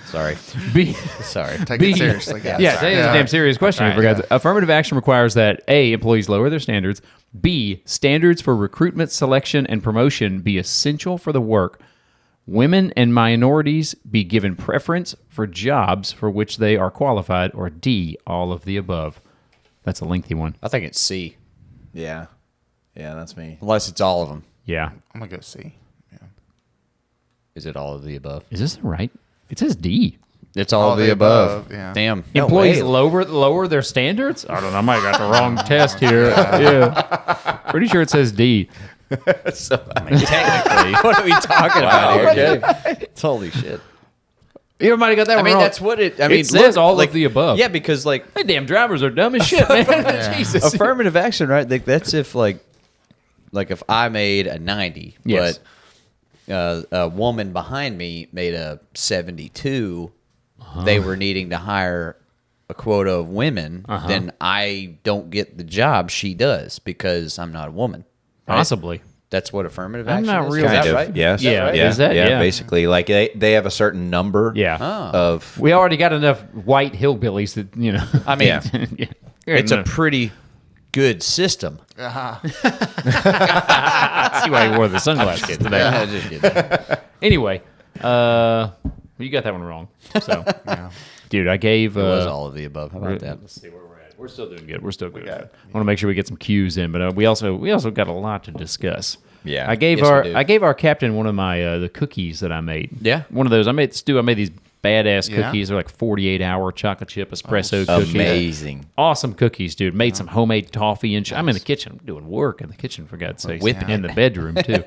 sorry. B, Sorry. Take B, it seriously, guys. Yeah, it's a damn serious question. Right, For guys. Affirmative action requires that A, employees lower their standards. B, standards for recruitment, selection, and promotion be essential for the work. Women and minorities be given preference for jobs for which they are qualified. Or D, all of the above. That's a lengthy one. I think it's C, Yeah, that's me. unless it's all of them. Yeah. I'm gonna go C. Yeah. Is it all of the above? Is this right? It says D. It's all of the above. yeah. Damn. Employees way. lower their standards? I don't know. I might have got the wrong test here. Yeah. Pretty sure it says D. Technically, what are we talking about here? Okay. Holy shit. Everybody got that I one mean, wrong. that's what it. I mean, says all like, of the above. Yeah, because like Hey, damn drivers are dumb as shit, man. Jesus. affirmative action, right? Like, that's if like if I made a 90, Yes. but a woman behind me made a 72, they were needing to hire a quota of women, then I don't get the job, she does, because I'm not a woman. Right? Possibly. That's what affirmative I'm action not is? real- Is that Kind of, right? yes. Yeah, yeah, is that- yeah. basically. Like they have a certain number Yeah. of We already got enough white hillbillies that, you know. I mean, Yeah. yeah. it's a pretty good system. I see why he wore the sunglasses today. Yeah, just kidding. Anyway, you got that one wrong. So, dude, I gave. It was all of the above. How about that? Let's see where we're at. We're still doing good. We're still good. I want to make sure we get some cues in, but we also got a lot to discuss. Yeah. I gave Yes, we do. I gave our captain one of my the cookies that I made. Yeah? One of those. I made these badass Yeah? cookies. They're like 48-hour chocolate chip espresso cookies. amazing. Awesome cookies, dude. Made some homemade toffee and I'm in the kitchen. I'm doing work in the kitchen, for God's sake. Whipping in the bedroom too.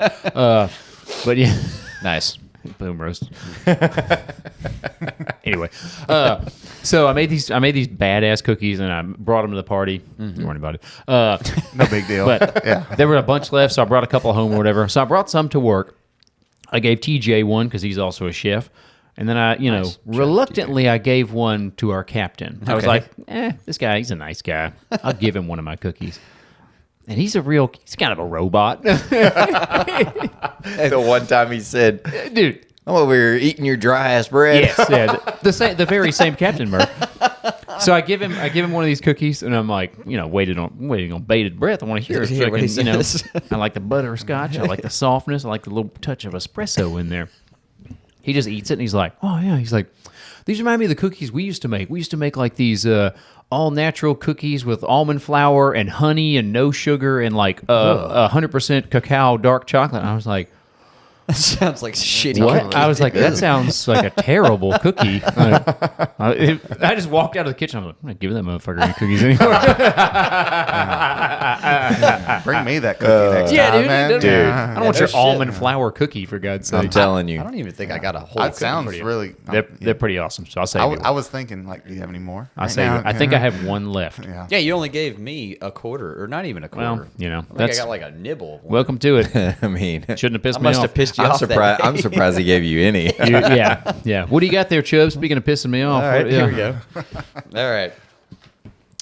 But yeah. Nice. Boom roast. Anyway, so I made these badass cookies and I brought them to the party. You weren't invited. No big deal. But there were a bunch left, so I brought a couple home or whatever. So I brought some to work. I gave TJ one because he's also a chef. And then I, reluctantly, I gave one to our captain. I was like, this guy, he's a nice guy. I'll give him one of my cookies. And he's kind of a robot. The one time he said, Dude. "I'm over here eating your dry ass bread." Yes, yeah, the very same Captain Murph. So I give him one of these cookies, and I'm like, waiting on bated breath. I want to hear it. Yeah, what he says. I like the butterscotch. I like the softness. I like the little touch of espresso in there. He just eats it, and he's like, oh yeah. He's like, these remind me of the cookies we used to make. We used to make like these all natural cookies with almond flour and honey and no sugar and like 100% cacao dark chocolate. And I was like, That sounds like shitty. what? I was like, that sounds like a terrible cookie. I just walked out of the kitchen. I'm like, I'm not giving that motherfucker any cookies anymore. Bring me that cookie next Yeah, time, dude. man. Dude, Yeah. I don't want your shit, almond flour cookie, for God's sake. I'm telling you. I don't even think I got a whole. That sounds really. They're pretty awesome. So I'll say I was thinking, like, do you have any more? I right say now? I think I have one left. Yeah. Yeah, you only gave me a quarter, or not even a quarter. Well, I think that's I got like a nibble. Of one. welcome to it. I mean, Shouldn't have pissed I me must off. have pissed you I'm off. that surprised. day. I'm surprised he gave you any. Yeah. What do you got there, Chubb? Speaking of pissing me off. All right, yeah. here we go. All right.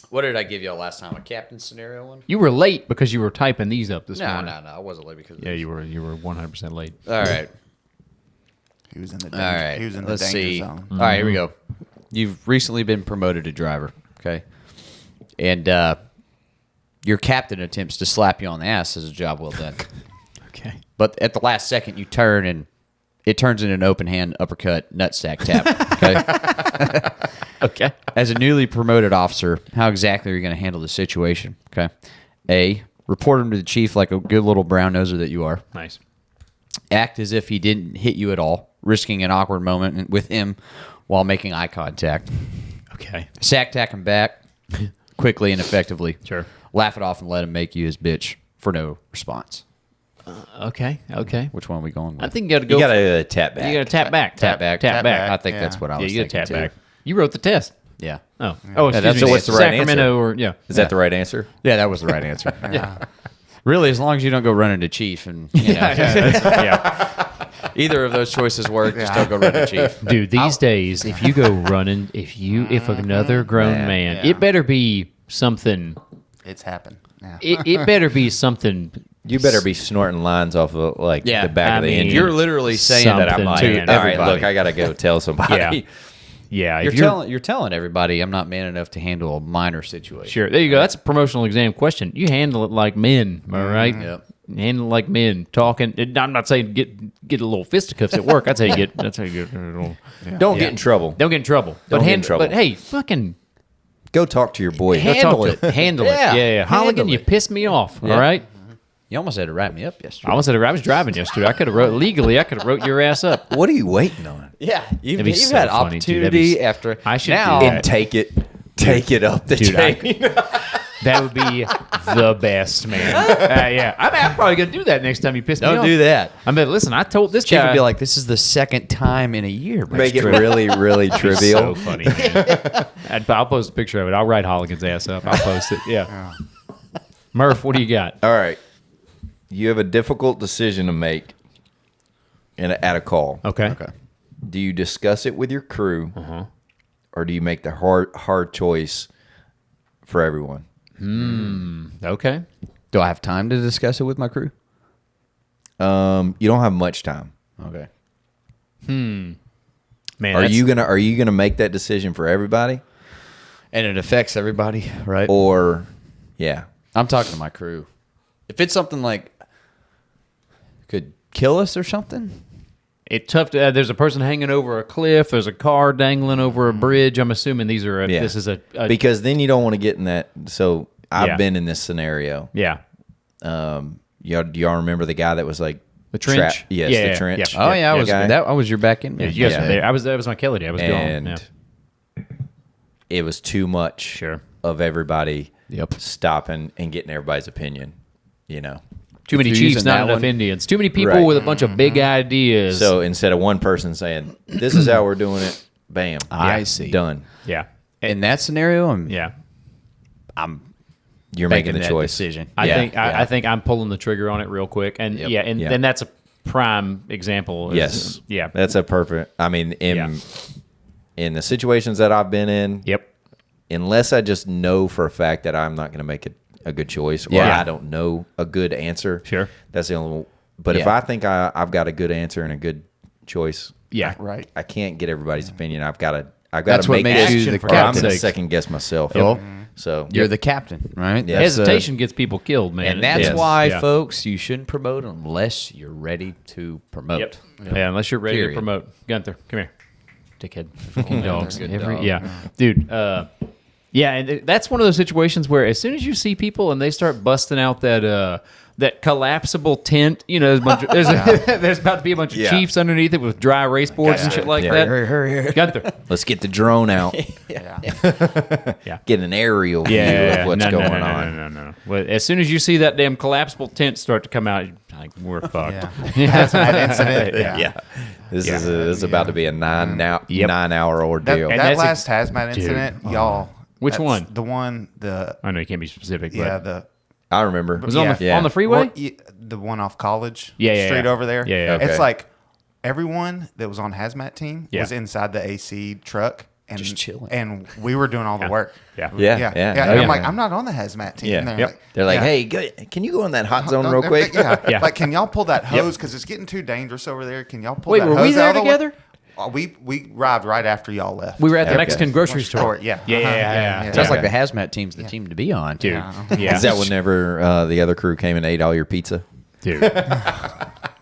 What did I give y'all last time? A captain scenario one? You were late because you were typing these up this No, morning. no, no. I wasn't late because. Of Yeah, this. you were 100% late. All right. He was in the All danger, right. he was in the Let's danger see. zone. All right, here we go. You've recently been promoted to driver, okay? And your captain attempts to slap you on the ass as a job well done. Okay. But at the last second, you turn and it turns into an open hand uppercut nutsack tap. Okay. Okay. As a newly promoted officer, how exactly are you going to handle the situation? Okay. A, report him to the chief like a good little brown noser that you are. Nice. Act as if he didn't hit you at all, risking an awkward moment with him while making eye contact. Okay. Sack tack him back quickly and effectively. Sure. Laugh it off and let him make you his bitch for no response. Okay. Which one are we going with? I think you got to go. You got to tap back. You got to tap back. Tap back. Tap back. I think Yeah. that's what I Yeah, was you got thinking to tap too. back. You wrote the test. Yeah. Oh. Yeah, that's- Excuse so me. what's the right Sacramento answer? or yeah. Is that the right answer? Yeah, that was the right answer. Yeah. Really, as long as you don't go running to chief and you know, Yeah. either of those choices work, just don't go run to chief. Dude, these days, if you go running, if another grown man, Yeah. it better be something. It's happened. Yeah. It better be something. You better be snorting lines off of like Yeah, the back I of the mean, engine. You're literally saying that I'm Something, like, man. all right, everybody. look, I gotta go tell somebody. Yeah. You're If you're telling everybody I'm not man enough to handle a minor situation. Sure. There you go. That's a promotional exam question. You handle it like men, am I right? Yep. Handle it like men. Talking. I'm not saying get a little fisticuffs at work. That's how you get. That's how you get. Don't get in trouble. Don't get in trouble. Don't get in trouble. But hey, fucking Go talk to your boy. Handle talk to- it. Handle Yeah, it. Yeah. handle Halligan, you it. pissed me off. Yeah. All right. You almost had to wrap me up yesterday. I was driving yesterday. I could have wrote legally. I could have wrote your ass up. What are you waiting on? Yeah, you've That'd be so had funny, dude. That'd opportunity be- after. I should now. do And take it up the Dude, chain. That would be the best, man. Yeah, I'm probably gonna do that next time you piss me off. Don't do that. I mean, listen, I told this Chief guy. would be like, "This is the second time in a year." Make it really, really trivial. So funny, man. I'll post a picture of it. I'll write Holligan's ass up. I'll post it. Yeah. Murph, what do you got? All right. You have a difficult decision to make at a call. Okay. Do you discuss it with your crew, or do you make the hard choice for everyone? Okay. Do I have time to discuss it with my crew? You don't have much time. Okay. Man, Are you gonna make that decision for everybody, And it affects everybody, right? or yeah? I'm talking to my crew. If it's something like could kill us or something, It's tough to. There's a person hanging over a cliff. There's a car dangling over a bridge. I'm assuming these are. Yeah. This is a Because then you don't want to get in that. So I've Yeah. been in this scenario. yeah. Do y'all remember the guy that was like The trench? Yes, Yeah, the trench. yeah. oh yeah, guy. I was your back end. Yeah, man. you guys Yeah. were there. That was my Kelly day. I was And gone. Yeah. it was too much Sure. of everybody Yep. stopping and getting everybody's opinion. Too many you're chiefs, using not that enough one- Indians. Too many people Right. with a bunch of big ideas. So instead of one person saying, "This is how we're doing it," bam, I see. done. yeah, In that scenario, yeah. You're making the that choice. decision. I think I'm pulling the trigger on it real quick, and Yep. yeah, and Yeah. then that's a prime example. Yes. Yeah. That's a perfect. I mean, in the situations that I've been in, Yep. unless I just know for a fact that I'm not going to make a good choice, or Yeah. I don't know a good answer. Sure. That's the only. But if Yeah. I think I've got a good answer and a good choice, Yeah. Right. I can't get everybody's opinion. I've got That's to what make makes you this, the or I'm captain. going to second guess myself. Yep. So You're the captain, right? Yeah. That's, Hesitation gets people killed, man. and that's Yes. why, Yeah. folks, you shouldn't promote unless you're ready to promote. Yep. Yeah, unless you're ready Period. to promote. Gunther, come here. Dickhead. Dogs. Good Every, dog. yeah. Dude, yeah, and that's one of those situations where as soon as you see people and they start busting out that collapsible tent, there's, a bunch of, there's about to be a bunch of Yeah. chiefs underneath it with dry race boards and shit like Yeah. that. Hurry. Gunther. let's get the drone out. Yeah. Get an aerial view Yeah, of what's no, going no, on. No. Well, as soon as you see that damn collapsible tent start to come out, you're like, we're fucked. Yeah. Hazmat incident. Yeah. This Yeah. is about to be a 9 Yep. hour ordeal. And That that's last hazmat incident, y'all. Which that's one? The one, I know you can't be specific, yeah, but I remember. was it on the Yeah. on the freeway? the one off College Yeah, Street yeah. over there. Yeah, yeah. Okay. It's like everyone that was on hazmat team Yeah. was inside the AC truck and Just chilling. and we were doing all the work. Yeah. Yeah. Yeah, Yeah. And Oh, I'm like, yeah. I'm not on the hazmat team. Yeah. And they're Yep. like, They're like, yeah. hey, can you go in that hot zone real They're quick? like, yeah. Yeah. Like, can y'all pull that hose because it's getting too dangerous over there? Can y'all pull Wait, that were hose we there out of the way? together? We arrived right after y'all left. We were at the Okay. Mexican grocery Went store. store, yeah. Yeah, Uh-huh. yeah. Sounds Yeah. like the hazmat team's the team to be on, Dude. Yeah. Is that whenever the other crew came and ate all your pizza? Dude.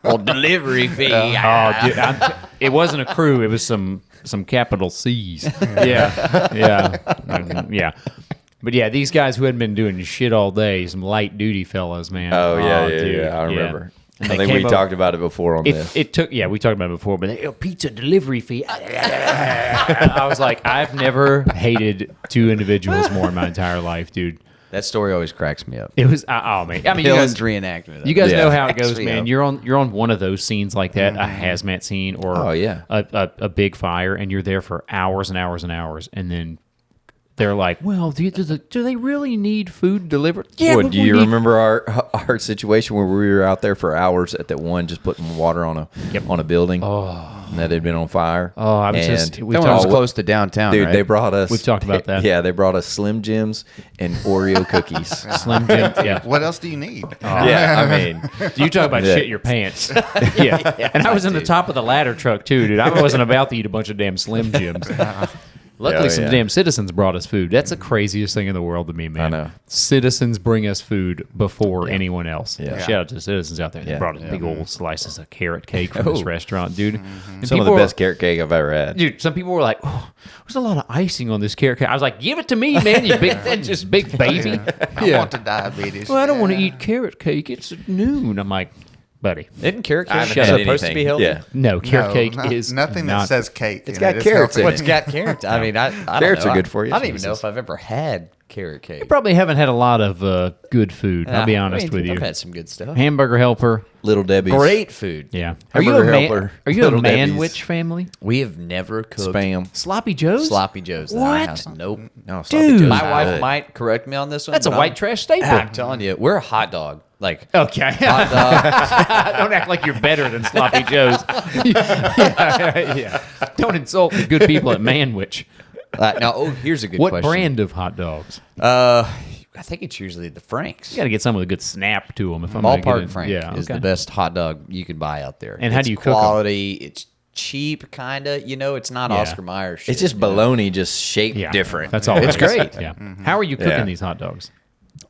Well, delivery fee. Oh, dude, it wasn't a crew. It was some capital C's. Yeah. But yeah, these guys who hadn't been doing shit all day, some light duty fellas, man. Dude, I remember. And I they think we came up- talked about it before on this. It took, we talked about it before, but pizza delivery fee. I was like, I've never hated two individuals more in my entire life, dude. That story always cracks me up. It was, oh man, I mean, you Dylan's guys, reenactment. you guys Yeah. know how it goes, Cracks me man. up. You're on one of those scenes like that, a hazmat scene, or Oh, yeah. a big fire, and you're there for hours and hours and hours, and then they're like, "Well, do they really need food delivered?" Yeah, What, but do we you need- remember our situation where we were out there for hours at that one just putting water on a building that had been on fire? Oh, I was And just- we That one was talked- close to downtown, Dude, right? they brought us. We've talked about that. Yeah, they brought us Slim Jims and Oreo cookies. Slim Jim. Yeah. What else do you need? Yeah, I mean, You talk about Yeah. shit your pants. Yeah. And I was in the top of the ladder truck too, dude. I wasn't about to eat a bunch of damn Slim Jims. Luckily, Yeah, some yeah. damn citizens brought us food. That's the craziest thing in the world to me, man. I know. Citizens bring us food before anyone else. Yeah. Shout out to the citizens out there. They Yeah. brought us big old slices of carrot cake from this restaurant, dude. And some of people the were- best carrot cake I've ever had. Dude, some people were like, "Oh, there's a lot of icing on this carrot cake." I was like, "Give it to me, man, you big, just big baby." I want the diabetes. Well, I don't want to eat carrot cake. It's noon. I'm like, buddy, Isn't carrot I cake haven't had supposed to anything. be healthy? Yeah. no, carrot No, cake no- is nothing not, that says cake. It's in got it is carrots in healthy. it. It's got carrots. I mean, I don't Carrots know. are good for you. I don't even know if I've ever had carrot cake. You probably haven't had a lot of good food. I'll be honest with you. I've had some good stuff. Hamburger Helper. Little Debbie's. Great food. Yeah. Hamburger Helper. Are you a Little Debbie's. Manwich family? We have never cooked Spam. Sloppy Joe's? sloppy joes in our What? house. Nope. No, Dude. Joe's My is wife good. might correct me on this one. That's a but white trash staple. I'm telling you, we're a hot dog. Like Okay. hot dog. Don't act like you're better than Sloppy Joe's. yeah. Don't insult the good people at Manwich. Now, here's a good What question. brand of hot dogs? I think it's usually the Franks. You got to get some with a good snap to them. If I'm gonna get Ballpark in. Frank is the best hot dog you can buy out there. And how It's do you cook 'em? quality? It's cheap, kind of. It's not Yeah. Oscar Mayer shit. It's just bologna, just shaped Yeah. different. That's all. It's it is. great. Yeah. How are you cooking Yeah. these hot dogs?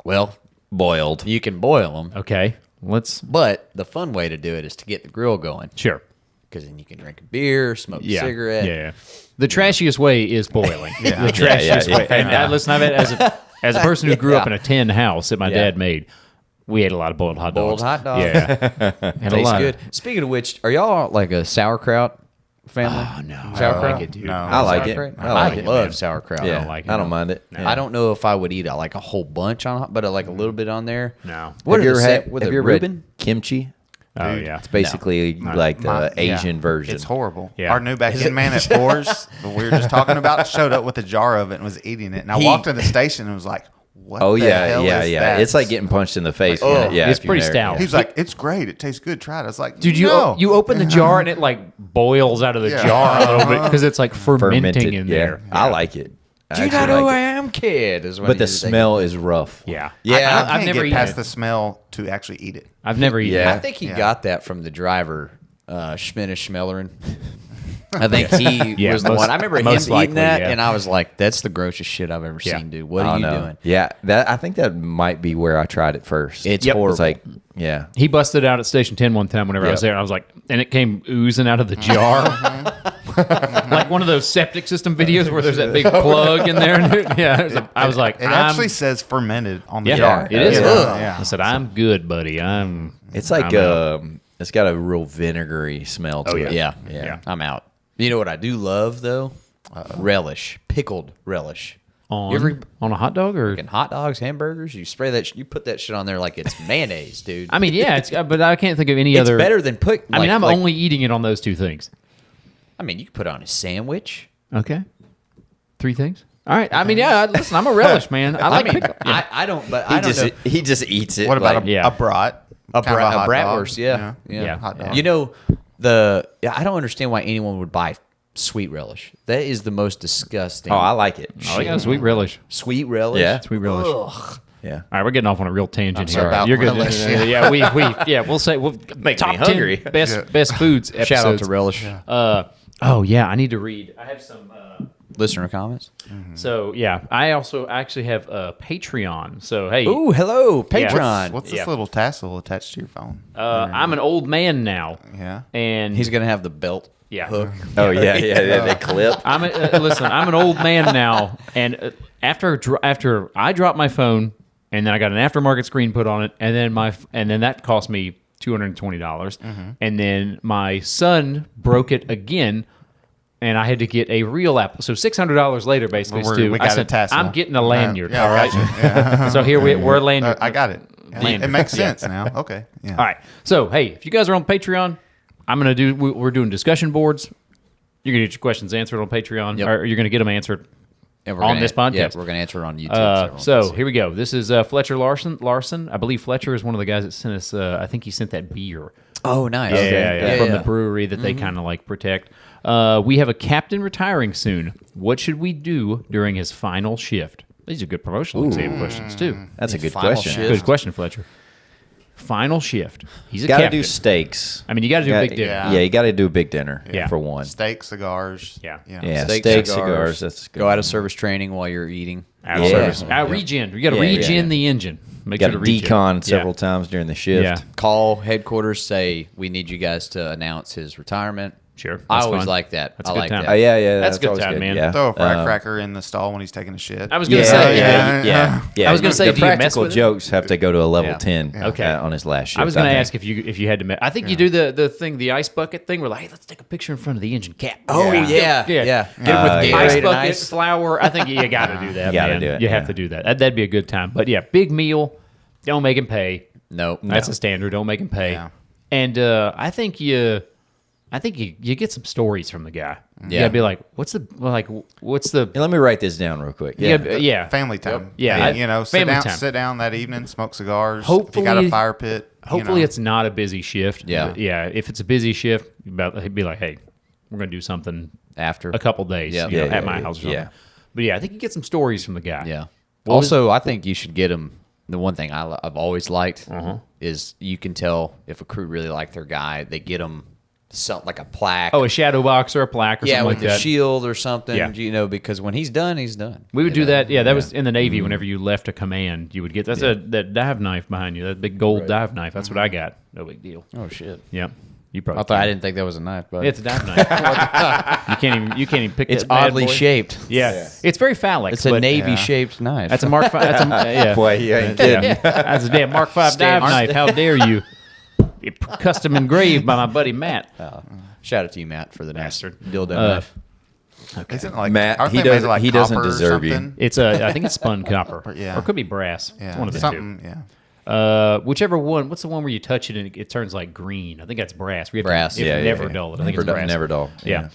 Well, boiled. you can boil them, Okay. Let's. but the fun way to do it is to get the grill going, Sure. because then you can drink a beer, smoke a Yeah. cigarette. Yeah. The trashiest way is boiling. The Yeah, trashiest yeah, way. And listen, I've had as a person who grew up in a tin house that my Yeah. dad made, we ate a lot of boiled hot dogs. Boiled hot dogs. Yeah. And a Tastes lot. good. Speaking of which, are y'all like a sauerkraut family? Oh no. Sauerkraut? I like it, dude. No. I like it. Sauerkraut? I like it. love man. sauerkraut. Yeah, I don't like it. I don't mind it. I don't know if I would eat like a whole bunch on, but like a little bit on there. No. What Have you ever had? had? With Have a you ever Reuben? had kimchi? Oh Dude, yeah. It's basically like the Asian version. It's horrible. Yeah. Our new back-end man at Fours, that we were just talking about, showed up with a jar of it and was eating it. And I walked in the station and was like, what Oh the yeah, hell yeah, is yeah. that? It's like getting punched in the face. Oh, yeah, it's if you're pretty there, stout. yeah. He's like, it's great. It tastes good. Try it. I was like, Dude, no. you open the jar and it like boils out of the jar a little bit because it's like fermenting Fermented. in Yeah. there. I like it. Do you actually not know who like I it. am, kid? Is what But the he's thinking. smell is rough. Yeah. Yeah, I I've can't never get eaten past it. the smell to actually eat it. I've never eaten Yeah. it. I think he Yeah. got that from the driver, Schminish Schmellerin. I think he Yeah, was the most- one. I remember him most eating likely, that, yeah. and I was like, "That's the grossest shit I've ever Yeah. seen, dude. What I are you don't know. doing?" Yeah, I think that might be where I tried it first. It's Yep. horrible. It's like, yeah. He busted out at Station 10 one time whenever I was Yep. there. I was like, and it came oozing out of the jar. Like one of those septic system videos where there's that big plug in there. Yeah. I was like, It actually says fermented on the yeah, jar. it is. Yeah. I said, I'm good, buddy. It's like I'm out. it's got a real vinegary smell to it. yeah, Yeah. I'm out. You know what I do love though? Relish, pickled relish. on, You ever on a hot dog or? fucking hot dogs, hamburgers? You spray that. You put that shit on there like it's mayonnaise, dude. I mean, yeah, it's, but I can't think of any It's other. better than put. I mean, like- I'm like- only eating it on those two things. I mean, you can put it on a sandwich. Okay. 3 things? All right. I mean, yeah, listen, I'm a relish, man. I like pickle. Yeah. I don't. But I don't know. He just eats it. What about like, Yeah. a brat? A, Kind of hot dog. bratwurst, yeah. Yeah. Hot dog. You know, I don't understand why anyone would buy sweet relish. That is the most disgusting. Oh, I like it. Oh, yeah, sweet relish. Sweet relish. Yeah. Sweet relish. Yeah. All right, we're getting off on a real tangent here. about You're good. relish, Yeah, we'll say Making top me hungry. 10 best foods episodes. Shout out to relish. Oh yeah, I need to read. I have some. Listener comments. So yeah, I also actually have a Patreon. So hey, Ooh, hello, Yeah. Patreon. What's this Yeah. little tassel attached to your phone? I'm an old man now, Yeah. and He's gonna have the belt Yeah. hook. Oh yeah, yeah. They clip. listen. I'm an old man now, and after I dropped my phone, and then I got an aftermarket screen put on it, and then that cost me $220, and then my son broke it again. And I had to get a real Apple. So $600 later, basically, Well, Stu, we I got a said, tassel. I'm getting a lanyard. Yeah, all right. gotcha. So here we're a lanyard. I got it. Lanyard. It makes sense now. Okay. Yeah. All right. So hey, if you guys are on Patreon, we're doing discussion boards. You're gonna get your questions answered on Patreon, Yep. or you're gonna get them answered And we're on gonna- this podcast. Yeah, we're gonna answer it on YouTube. So here we go. This is Fletcher Larson. I believe Fletcher is one of the guys that sent us. I think he sent that beer. oh, nice. From the brewery that they kind of like protect. We have a captain retiring soon. What should we do during his final shift? These are good promotional exam questions too. That's a good Final question. shift. Good question, Fletcher. Final shift. He's a Got to captain. do steaks. I mean, you got to do a big dinner. yeah. Yeah, you got to do a big dinner. Yeah. For one. Steak, cigars. Yeah. Yeah, Steak, steak, cigars. cigars. That's good. Go out of service training while you're eating. Out of Yeah. service. Regen. We got to Yeah, regen yeah. the engine. Make Got sure to to regen. decon several Yeah. times during the shift. Yeah. Call headquarters. Say we need you guys to announce his retirement. Sure. I That's always fun. like that. That's a I good like time. that. Yeah. That's a good always time, man. Yeah. Throw a firecracker in the stall when he's taking a shit. I was going Yeah, to say, yeah. I was gonna say, the do you mess practical with it? jokes have to go to a level Yeah. 10 Okay. on his last shift. I was going to think. ask if you had to. I think you do the thing, the ice bucket thing. We're like, hey, let's take a picture in front of the engine cap. Oh, yeah. yeah. Yeah. Get it with Yeah. ice Gatorade and bucket, ice. flour. I think you got to do that. You gotta man. do it, You have yeah. to do that. That'd be a good time. But yeah, big meal. Don't make him pay. Nope. That's a standard. Don't make him pay. Yeah. And I think you get some stories from the guy. You Yeah. gotta be like, what's the Hey, let me write this down real quick. yeah, yeah. Family time. Yeah, you know, family time. sit down that evening, smoke cigars. if Hopefully- you got a fire pit. Hopefully it's not a busy shift. Yeah. But yeah. If it's a busy shift, he'd be like, hey, we're gonna do something After. a couple days, Yeah. you know, Yeah, at my yeah, house or something. yeah. But yeah, I think you get some stories from the guy. Yeah. What was- Also, I think you should get them. The one thing I've always liked is you can tell if a crew really like their guy. They get them something like a plaque. Oh, a shadow box or a plaque or yeah, something with like the that. shield or something. Yeah. You know, because when he's done, he's done. We would You do know? that. Yeah, that was in the Navy. Whenever you left a command, you would get that dive knife behind you, that big gold dive knife. That's what I got. No big deal. Oh shit! Yeah, you probably. I can. didn't think that was a knife, but It's a dive knife. you can't even pick. it's that bad oddly boy. shaped. Yeah. It's very phallic. It's a but navy-shaped knife. That's a Mark V. That's a, yeah. Boy, you ain't kidding. Yeah. That's a damn Mark V dive knife. How dare you? Custom engraved by my buddy Matt. Shout out to you, Matt, for the nice Bastard. dildo knife. Isn't it like Matt, aren't he they made of, doesn't- like he doesn't copper or deserve you. something? It's I think it's spun copper. Yeah. Or it could be brass. Yeah, It's one of the something. two. Yeah. Whichever one. What's the one where you touch it and it turns like green? I think that's brass. We have Brass. To, Yeah, never dull it. I think Never it's dull- brass. never dull. Yeah.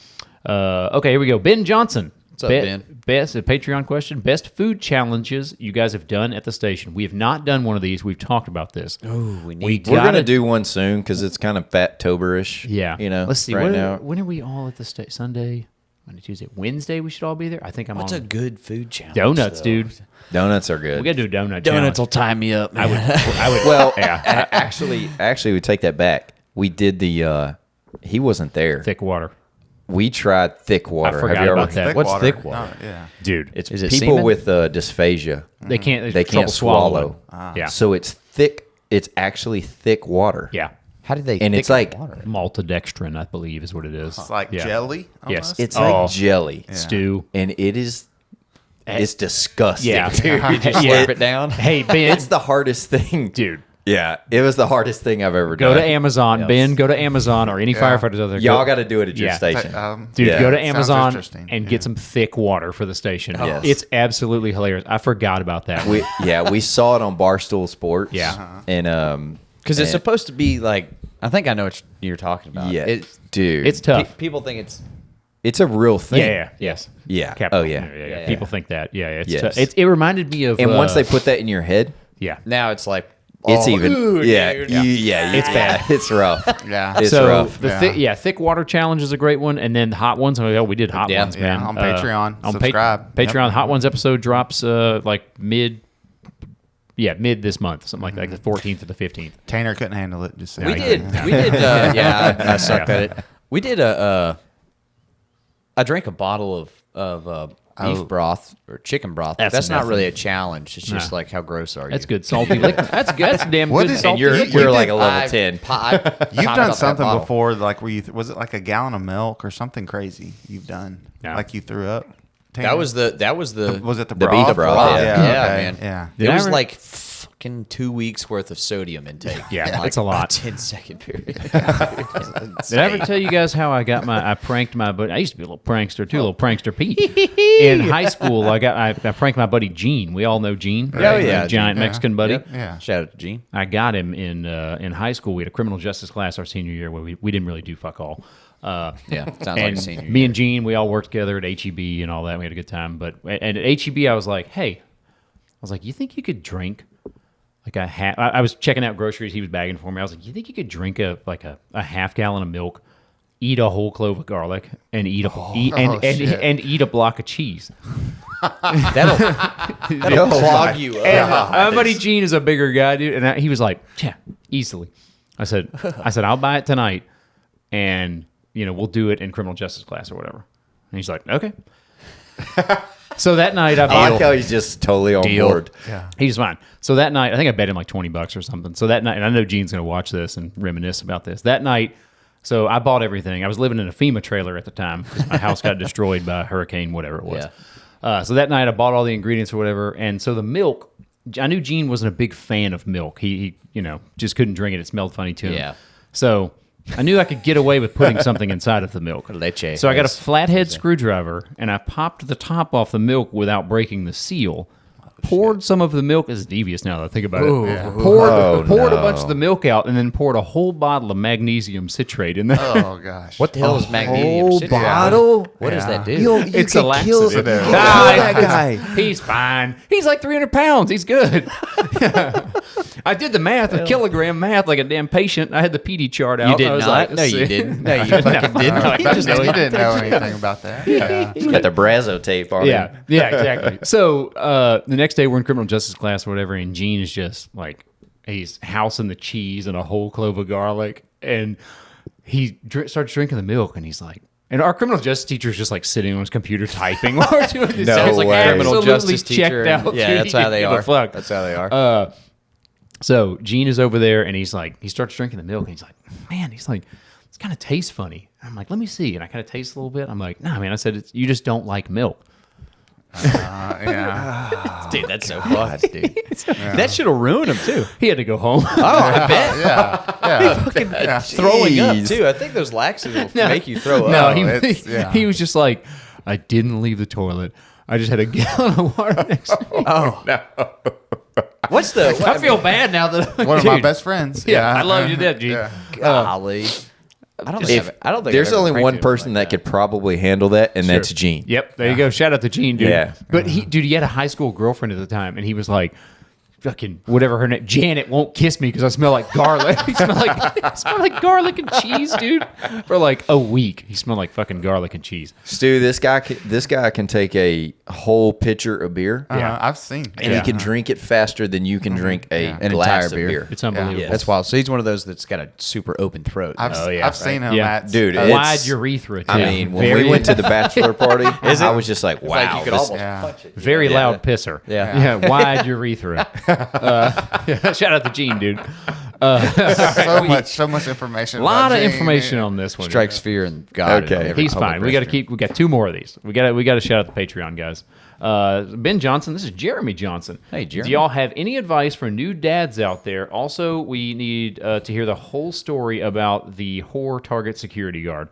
Okay, here we go. Ben Johnson. What's up, Ben? Best a Patreon question. Best food challenges you guys have done at the station. We have not done one of these. We've talked about this. Oh, we need. We We're gotta gonna do one soon because it's kind of Fat-Toberish. Yeah. you know. Let's see. right when, now. when are we all at the station? Sunday, Monday, Tuesday, Wednesday. We should all be there. I think I'm What's on a good food challenge? donuts, though? dude. Donuts are good. We gotta do a donut. Donuts will challenge. tie me up. I would. Well, yeah. actually, we take that back. We did the. He wasn't there. Thick water, We tried thick water. I forgot Have you about ever? that. What's water. thick water? No, yeah. dude. It's Is it people semen? with dysphagia. They can't. They trouble can't swallowing. swallow. Yeah. So it's thick. It's actually thick water. Yeah. How did they? And it's thicken like- water? Maltodextrin, I believe, is what it is. It's like Yeah. jelly. Yes. Almost. It's Oh. like jelly, Stew. and it is. It's disgusting. Yeah. dude. Did you slurp it down? Hey Ben, It's the hardest thing, dude. Yeah, it was the hardest thing I've ever Go done. to Amazon, Ben. Go to Amazon or any firefighters out there. Y'all got to do it at your Yeah. station. Dude, Yeah. go to Sounds Amazon interesting. and Yeah. get some thick water for the station. Yes. It's absolutely hilarious. I forgot about that. we saw it on Barstool Sports. Yeah. and Because it's and- supposed to be like. I think I know what you're talking about. Yeah, It, dude, It's tough. people think it's. it's a real thing. Yeah. Yes. Yeah. Capital. Oh, yeah. Yeah. People think that. Yeah. It's Yes. tough. It reminded me of. And once they put that in your head, yeah. Now it's like. it's oh, even. ooh, Yeah, dude. It's bad. It's rough. Yeah. It's so rough. the thick water challenge is a great one, and then the hot ones. Oh, we did hot Yeah. ones, Yeah, man. on Patreon. On Subscribe. Patreon. Yep. Hot ones episode drops like mid this month, something like that, like the 14th to the 15th. Tanner couldn't handle it. Just We We saying. did. We did. Yeah, I sucked at it. We did I drank a bottle of beef broth or chicken broth. That's That's not really nothing. a challenge. It's just Nah. like how gross are you? That's good salty liquid. That's damn What good is- salty And liquid. you're like did- a level 10. You've done something before, like where you was it like a gallon of milk or something crazy? You've done Yeah. like you threw up. That Tanner? was the was it the the broth? beef broth, yeah. okay, Yeah, man. Yeah. Did it I was ever- like fucking 2 weeks worth of sodium intake. Yeah, in, like, it's a lot. 10-second period. Did I ever tell you guys how I pranked my buddy? I used to be a little prankster too, a little prankster Pete. In high school, I pranked my buddy Gene. We all know Gene. Oh, yeah, The giant Gene, Mexican buddy. Yeah. Shout out to Gene. I got him in high school. We had a criminal justice class our senior year where we didn't really do fuck all. Yeah, sounds like And a senior me year. and Gene, we all worked together at HEB and all that. We had a good time. And at HEB, I was like, hey, you think you could drink like a half? I was checking out groceries. He was bagging for me. I was like, you think you could drink a half gallon of milk, eat a whole clove of garlic, and eat a block of cheese? That'll clog you up. My buddy Gene is a bigger guy, dude, and he was like, yeah, easily. I said, I'll buy it tonight, and we'll do it in criminal justice class or whatever. And he's like, okay. So that night, I I bought. like how he's just totally on Deal. board. Yeah. He's fine. So that night, I think I bet him like $20 or something. So that night, and I know Gene's going to watch this and reminisce about this. That night, So I bought everything. I was living in a FEMA trailer at the time because my house got destroyed by a hurricane, whatever it was. So that night I bought all the ingredients or whatever. And so the milk, I knew Gene wasn't a big fan of milk. He just couldn't drink it. It smelled funny to him. Yeah. So I knew I could get away with putting something inside of the milk. Leche. So I got a flathead screwdriver and I popped the top off the milk without breaking the seal. Poured some of the milk. This is devious now that I think about it. Poured a bunch of the milk out and then poured a whole bottle of magnesium citrate in there. Oh gosh. What the hell is magnesium? Whole citrate? bottle? What does that do? You It's could a kill laxative. that guy. He's fine. He's like 300 pounds. He's good. I did the math, a kilogram math, like a damn patient. I had the PD chart out. You did I was not. like, No, you see. didn't. No, you fucking didn't. You didn't know anything about that. Yeah. He's got the Brazo tape on him. Yeah, exactly. So the next day we're in criminal justice class or whatever, and Gene is just like, he's housing the cheese and a whole clove of garlic, and he starts drinking the milk, and he's like, and our criminal justice teacher is just like sitting on his computer typing while we're doing this. No So he's like way. Criminal absolutely justice teacher. checked out. Yeah, that's how they Give a are. fuck. That's how they are. So Gene is over there, and he's like, he starts drinking the milk, and he's like, man, he's like, this kind of tastes funny. And I'm like, let me see. And I kind of taste a little bit. I'm like, nah, man. I said, you just don't like milk. Yeah. Dude, that's so fucked, dude. That should have ruined him too. He had to go home. Oh, I bet. Yeah. Throwing up Jeez. too. I think those laxatives will make you throw No, up. he was just like, I didn't leave the toilet. I just had a gallon of water next to me. Oh no. What's the? I feel bad now that One of my Dude, best friends. Yeah, I love you to death, Gene. Yeah. Golly. I don't think. I don't think There's I've ever only pranked one anyone person like that could probably handle that, and that's Gene. Yep, there you go. Shout out to Gene, dude. Yeah. But he had a high school girlfriend at the time, and he was like, fucking whatever her name, Janet won't kiss me because I smell like garlic. He smelled like garlic and cheese, dude. For like a week, he smelled like fucking garlic and cheese. Stu, this guy can take a whole pitcher of beer, Yeah. I've seen. and he can drink it faster than you can drink An glass entire of beer. beer. It's unbelievable. That's wild. So he's one of those that's got a super open throat. I've seen him Yeah. at Dude, Wide it's- urethra. I too. mean, when Very- we went to the bachelor party, I was just like, wow. like you could this- almost Yeah. punch it. very loud pisser. Yeah. Wide urethra. Shout out to Gene, dude. so much information. A lot about of Gene. information on this one. Strikes fear and God. Okay. in every He's public fine. We got to restroom. We got two more of these. We got to shout out the Patreon guys. Ben Johnson. This is Jeremy Johnson. Hey, Jeremy. Do y'all have any advice for new dads out there? Also, we need to hear the whole story about the whore Target security guard.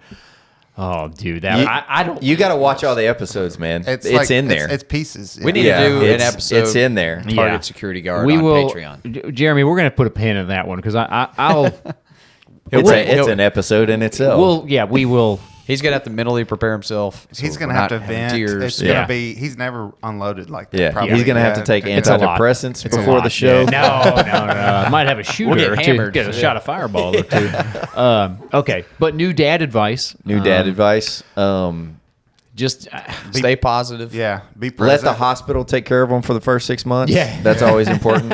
Oh, dude, that I don't. You got to watch all the episodes, man. It's like, in there. It's pieces. We need Yeah, to do an it's- episode. it's in there. Target Yeah. security guard we on will, Patreon. Jeremy, we're gonna put a pin in that one because I'll. It's an episode in itself. We will. He's gonna have to mentally prepare himself. so He's gonna we're have not to having vent. Tears. It's Yeah. gonna be. He's never unloaded like that. yeah, probably. he's gonna have to take It's a lot. antidepressants It's a before lot. the show. Yeah. No. Might have a shooter get or two, hammered. get a shot of fireball or two. Okay, but new dad advice. New dad advice. Just Stay positive. Yeah. Be Let present. the hospital take care of them for the first 6 months. Yeah. That's always important.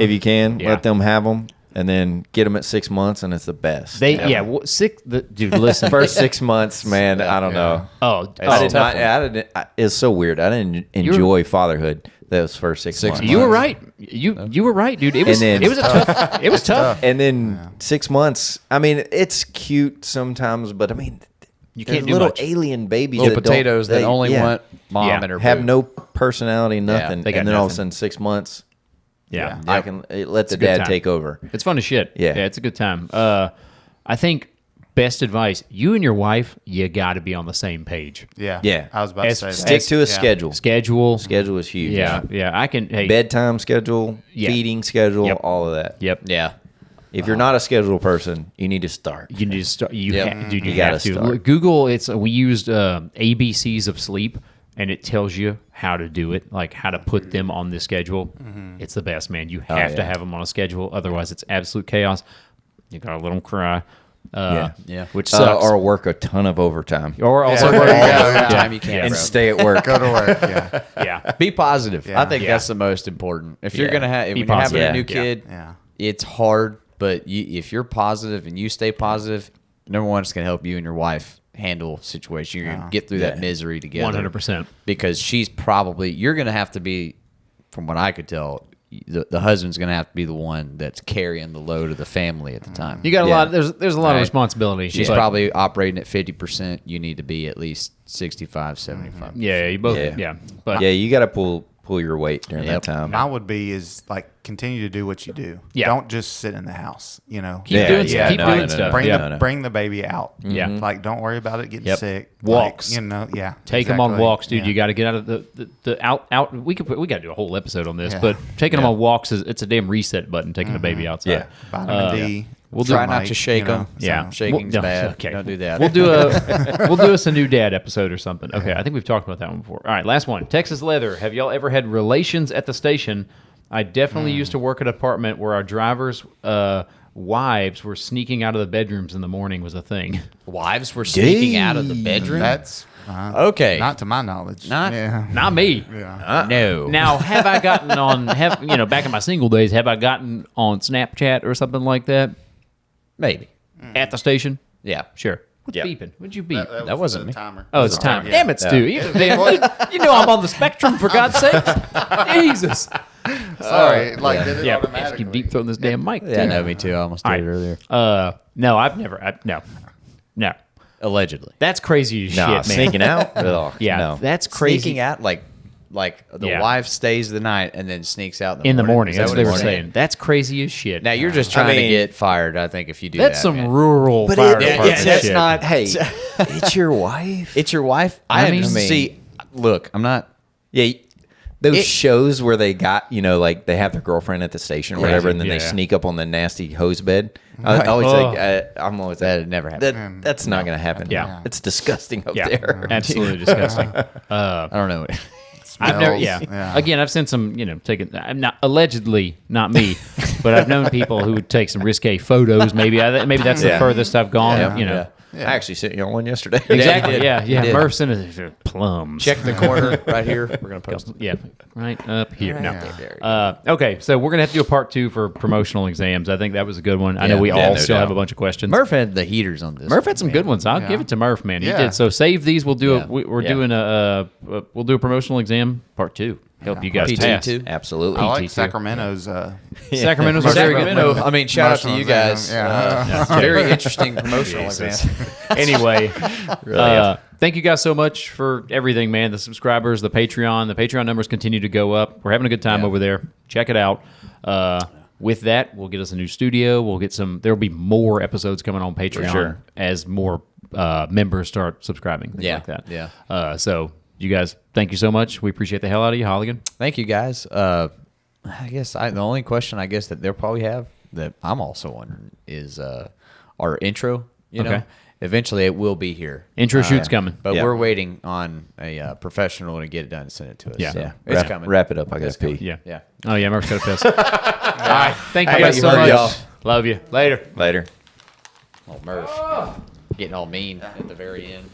If you can, Yeah. let them have them, and then get them at 6 months, and it's the best. dude. Listen, First 6 months, man. I don't know. I did not. It's so weird. I didn't enjoy fatherhood those first 6 months. you were right. You were right, dude. It was And then- it was a tough. It was tough. And then 6 months. I mean, it's cute sometimes, but I mean, You there's can't do little much. alien babies, Little that potatoes don't, that only want mom Yeah. and her have boo. no personality, nothing. they got And then all of a nothing. sudden, 6 months, Yeah. I can let the a good dad time. take over. It's fun as shit. Yeah. It's a good time. I think best advice: you and your wife, you got to be on the same page. Yeah. Yeah. I was about to As- say that. Stick to a Yeah. schedule. Schedule. Schedule is huge. Yeah. I can. Hey. Bedtime schedule, Yeah. feeding schedule, Yep. all of that. Yep. Yeah. If you're not a schedule person, you need to start. You need to start. You, Yep. dude, you, You gotta have to. start. Look, Google. We used ABCs of sleep, and it tells you how to do it, like how to put them on the schedule. It's the best, man. You have to yeah. have them on a schedule, otherwise it's absolute chaos. You gotta let them cry. Yeah. Which sucks. Or work a ton of overtime. Or also Yeah. work. Yeah. Time you can, And bro. stay at work. Go to work. Yeah. Yeah. Be positive. Yeah. I think Yeah. that's the most important. If you're Yeah. gonna have, Be when you're having positive. a new Yeah. kid, Yeah. it's hard. But if you're positive and you stay positive, number one, it's gonna help you and your wife handle situation. You're gonna get through that misery together. 100%. Because you're gonna have to be, from what I could tell, the husband's going to have to be the one that's carrying the load of the family at the time. You got a Yeah. lot. There's a lot of Right. responsibility. She's but- probably operating at 50%. You need to be at least 65, 75. Yeah, you both. Yeah. Yeah, but Yeah, you got to pull your weight during Yep. that time. Mine would be is like continue to do what you do. Yeah. Don't just sit in the house. You know, keep doing stuff. Bring yeah. bring the baby out. Yeah. Like don't worry about it getting Yep. sick. Walks. Like, you know, yeah. Take them on exactly. walks, dude. Yeah. You got to get out of the out. We got to do a whole episode on this, Yeah. but taking them on walks it's a damn reset button. Taking the baby outside. Yeah. Vitamin D. We'll do Try it, not Mike, to shake you know, them. Yeah. Shaking's Well, no, bad. okay. Don't do that. We'll do us a new dad episode or something. Okay, I think we've talked about that one before. All right, last one. Texas Leather. Have y'all ever had relations at the station? I definitely used to work at an apartment where our drivers' wives were sneaking out of the bedrooms in the morning was a thing. Wives were sneaking out of the bedroom. That's Okay. Not to my knowledge. Not- Yeah. Not me. No. Now, have I gotten on? Back in my single days, have I gotten on Snapchat or something like that Maybe. at the station? Yeah. Sure. What's Yeah. beeping? What'd you beep? That wasn't the me. timer. Oh, it's time. Yeah. Damn it, Stu. You know I'm on the spectrum, for God's sake. Jesus. Sorry. Like did it Yeah, automatically. keep deep throating this damn mic. Yeah, too. no, me too. I almost All did right. it earlier. No, I've never. No. Allegedly. That's crazy as Nah, shit, man. sneaking out? Ugh, Yeah, no. that's crazy. Sneaking out like the Yeah. wife stays the night and then sneaks out in the morning. Is that That's what what they were it's saying. That's crazy as shit. Now you're just trying to mean- get fired. I think if you do that's that, some man. rural But fire it- department yeah, that's shit. not. Hey, it's your wife. It's your wife. I mean- see. Look, I'm not. Yeah, those It- shows where they got, like they have their girlfriend at the station or whatever, and then Yeah. they sneak up on the nasty hose bed. I always Oh. think, I'm always That'd never happen. That's not going to happen. Yeah. It's disgusting up Yeah, there. absolutely disgusting. I don't know. I've never, Smells. yeah. Yeah. Again, I've seen some, taken. I'm not allegedly, not me, but I've known people who would take some risque photos. Maybe that's the Yeah. furthest I've gone. Yeah. I actually sent you on one yesterday. Exactly. did. Yeah. You Yeah. did. Murph sent us plums. Check the corner right here. We're gonna post it. Yeah, right up here. No. Yeah. Okay, so we're gonna have to do a part 2 for promotional exams. I think that was a good one. I know we Yeah, all no still doubt. have a bunch of questions. Murph had the heaters on this. Murph had some good ones. I'll Yeah. give it to Murph, man. He Yeah. did. So save these. We'll do Yeah. we're Yeah. doing we'll do a promotional exam part 2. Help you guys PT pass. too. Absolutely. I like PT2. Sacramento's. Sacramento's are very good. Sacramento. I mean, shout out to you Promotional guys. exam. Yeah. Very interesting promotional exam. Anyway, thank you guys so much for everything, man. The subscribers, the Patreon numbers continue to go up. We're having a good time Yeah. over there. Check it out. With that, we'll get us a new studio. We'll get there'll be more episodes coming on Patreon sure. as more members start subscribing. Things Yeah, like that. yeah. So you guys, thank you so much. We appreciate the hell out of you, Holligan. Thank you guys. I guess the only question I guess that they'll probably have that I'm also wondering is our intro. You know, Okay. eventually it will be here. Intro shoot's coming. But Yeah. we're waiting on a professional to get it done and send it to us. Yeah. So Yeah. it's coming. Wrap it up. I got to pee. Yeah. Yeah. Oh yeah, Murph's got a piss. All right. Thank you Hey, guys you so heard much. y'all. Love you. Later. Later. Oh, Murph. Getting all mean at the very end.